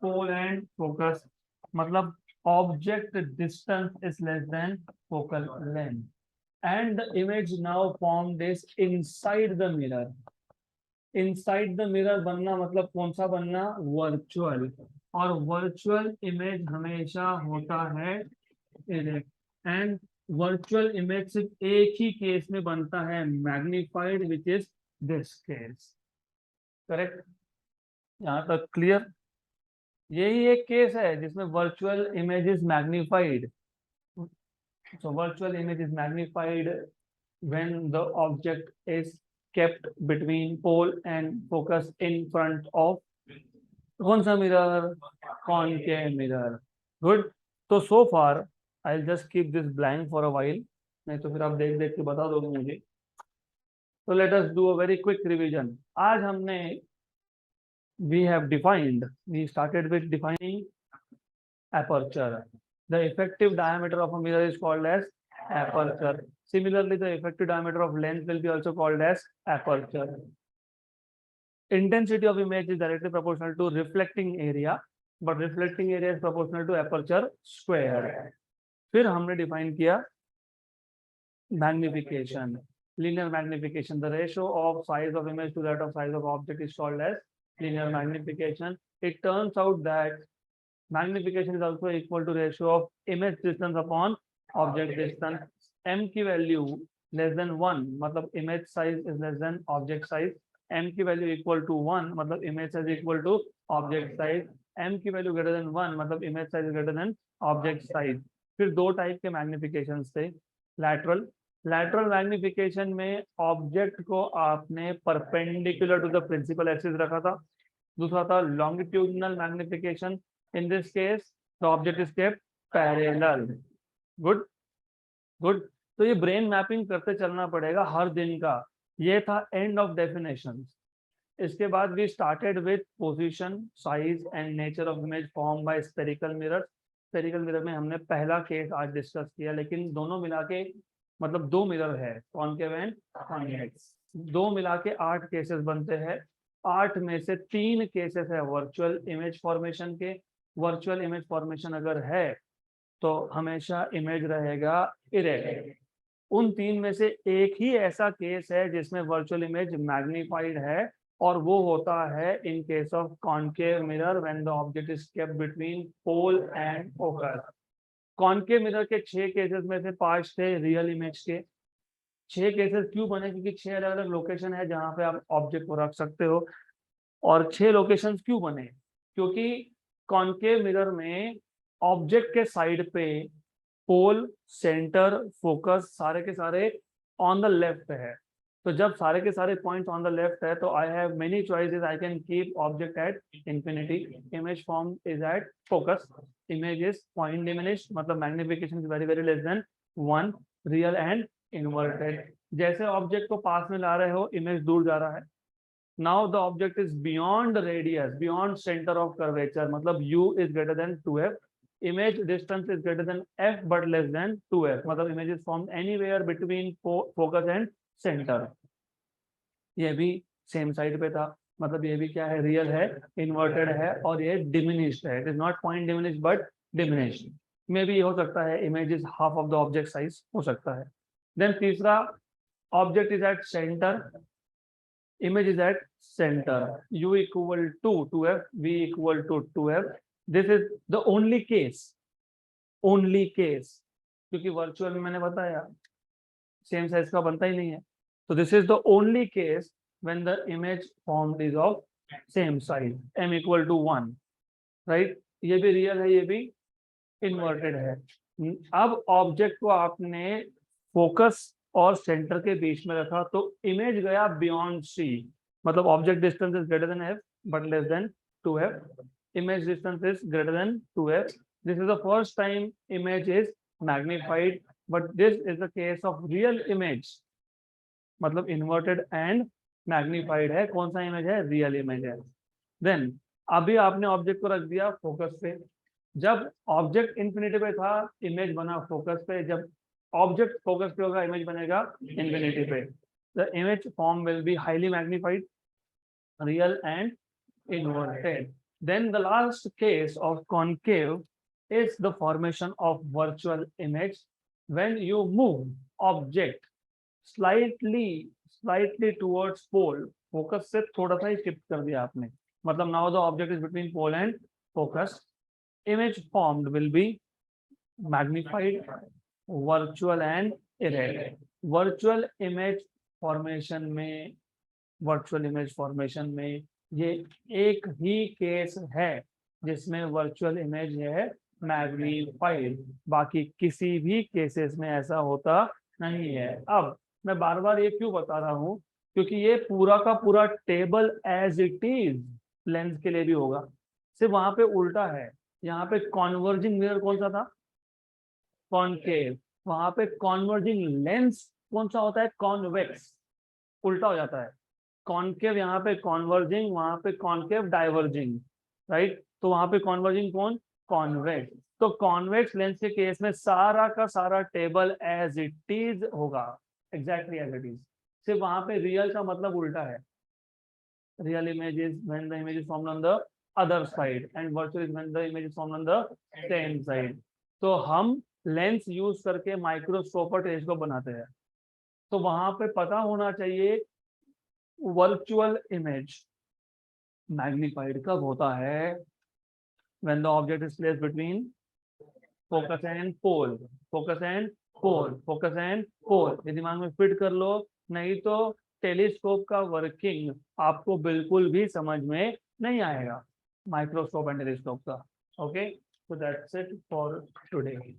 pole and focus. मतलब object distance is less than focal length. And the image now formed is inside the mirror. Inside the mirror बनना मतलब कौन सा बनना, virtual, और virtual image हमेशा होता है इरेक्ट, एंड वर्चुअल इमेज सिर्फ एक ही केस में बनता है, magnified, which is this case. Correct, यहाँ तक क्लियर. यही एक केस है जिसमें virtual image is magnified. So virtual image is magnified when the object is kept between pole and focus in front of कौन सा मिरर, concave mirror. Good. तो so far I'll just keep this blank for a while, नहीं तो फिर आप देख देख के बता दोगे मुझे. So let us do a very quick revision. आज हमने we started with defining aperture. The effective diameter of a mirror is called as aperture. Similarly, the effective diameter of lens will be also called as aperture. Intensity of image is directly proportional to reflecting area, but reflecting area is proportional to aperture square. फिर हमने define किया magnification, linear magnification. The ratio of size of image to that of size of object is called as linear magnification. It turns out that magnification is also equal to ratio of image distance upon object distance. M की value less than 1 मतलब image size is less than object size. M की value equal to 1 मतलब image size equal to object size. M की value greater than 1 मतलब image size greater than object size. फिर दो type के magnification थे. Lateral magnification में object को आपने perpendicular to the principal axis रखा था. दूसरा था longitudinal magnification. In this case, the object is kept parallel. Good, good. तो ये ब्रेन मैपिंग करते चलना पड़ेगा हर दिन का. ये था एंड ऑफ डेफिनेशंस. इसके बाद we started with position, size and nature of image form by spherical mirror. Spherical mirror में हमने पहला केस आज डिस्कस किया, लेकिन दोनों मिला के मतलब 2 मिरर है, कॉनकेव एंड कॉन्वेक्स. 2 मिला के 8 केसेस बनते हैं. 8 में से 3 केसेस है वर्चुअल इमेज फॉर्मेशन के. वर्चुअल इमेज फॉर्मेशन अगर है तो हमेशा इमेज रहेगा इरेक्ट. उन 3 में से एक ही ऐसा केस है जिसमें वर्चुअल इमेज मैग्नीफाइड है, और वो होता है in case of concave mirror when the object is kept between pole and focus. Concave mirror के 6 केसेस में से 5 थे रियल इमेज के. 6 केसेस क्यों बने, क्योंकि 6 अलग अलग लोकेशन है जहां पे आप ऑब्जेक्ट को रख सकते हो. और 6 लोकेशन क्यों बने, क्योंकि कॉनकेव मिरर में ऑब्जेक्ट के साइड पे पोल, सेंटर, फोकस सारे के सारे ऑन द लेफ्ट है. तो जब सारे के सारे पॉइंट्स ऑन द लेफ्ट है तो I have many choices. I can keep object at infinity, image form is at focus, image is point diminished मतलब magnification is very less than 1, real and inverted. जैसे object को पास में ला रहे हो, image दूर जा रहा है. Now the object is beyond radius, beyond center of curvature, मतलब u is greater than 2f. Image distance is greater than f but less than 2f, मतलब image is formed anywhere between focus and center. ये भी same side पे था, मतलब ये भी क्या है, रियल है, इन्वर्टेड है, और ये डिमिनिश्ड है. It is not point diminished but diminished. मे भी हो सकता है image is half of the object size, हो सकता है. देन तीसरा, object is at centre, image is at center, u equal to 2f, v equal to 2f. This is the only case क्योंकि वर्चुअल में मैंने बताया सेम साइज का बनता ही नहीं है। तो this is the only case when the image formed is of same size m equal to 1, right. ये भी रियल है, ये भी इन्वर्टेड है। अब ऑब्जेक्ट को आपने फोकस और सेंटर के बीच में रखा तो इमेज गया बियॉन्ड सी, मतलब object distance is greater then f but less than 2f, image distance is greater than 2f. This is the first time image is magnified, but this is the case of real image, मतलब inverted and magnified है। कौन सा image है? Real image है। Then अभी आपने object को रख दिया फोकस पे, जब ऑब्जेक्ट इन्फिनिटी पे था इमेज बना फोकस पे, जब ऑब्जेक्ट फोकस पे होगा इमेज बनेगा इन्फिनिटी पे। The image form will be highly magnified, real and inverted. Then the last case of concave is the formation of virtual image when you move object slightly towards pole, focus से थोड़ा सा ही shift कर दिया आपने, मतलब now the object is between pole and focus, image formed will be magnified, virtual and irradiate. virtual image formation में ये एक ही केस है जिसमें वर्चुअल इमेज है मैग्नीफाइड, बाकी किसी भी केसेस में ऐसा होता नहीं है। अब मैं बार बार ये क्यों बता रहा हूँ, क्योंकि ये पूरा का पूरा table as it is lens के लिए भी होगा, सिर्फ वहां पे उल्टा है। यहाँ पे कॉन्वर्जिंग मिरर कौन सा था? कॉनकेव। वहां पे कॉन्वर्जिंग लेंस कौन सा होता है? कॉन्वेक्स। उल्टा हो जाता है, कॉनकेव यहाँ पे कॉन्वर्जिंग, वहां पे कॉनकेव डाइवर्जिंग, राइट। तो वहां पे कॉन्वर्जिंग कौन? कॉन्वेक्स। तो कॉन्वेक्स लेंस के केस में सारा का सारा टेबल एज इट इज होगा, एग्जैक्टली एज इट इज, सिर्फ वहां पे रियल का मतलब उल्टा है। Real image is when the image is formed on the other side and virtual is when the image is formed on the same side. तो हम लेंस यूज करके माइक्रोस्कोप और टेलीस्कोप बनाते हैं, तो वहां पे पता होना चाहिए वर्चुअल इमेज मैग्निफाइड कब होता है? when the object is placed between focus and pole, focus and pole, focus and pole। ये दिमाग में फिट कर लो, नहीं तो टेलीस्कोप का वर्किंग आपको बिल्कुल भी समझ में नहीं आएगा, माइक्रोस्कोप एंड टेलीस्कोप का। Okay, so that's it for today।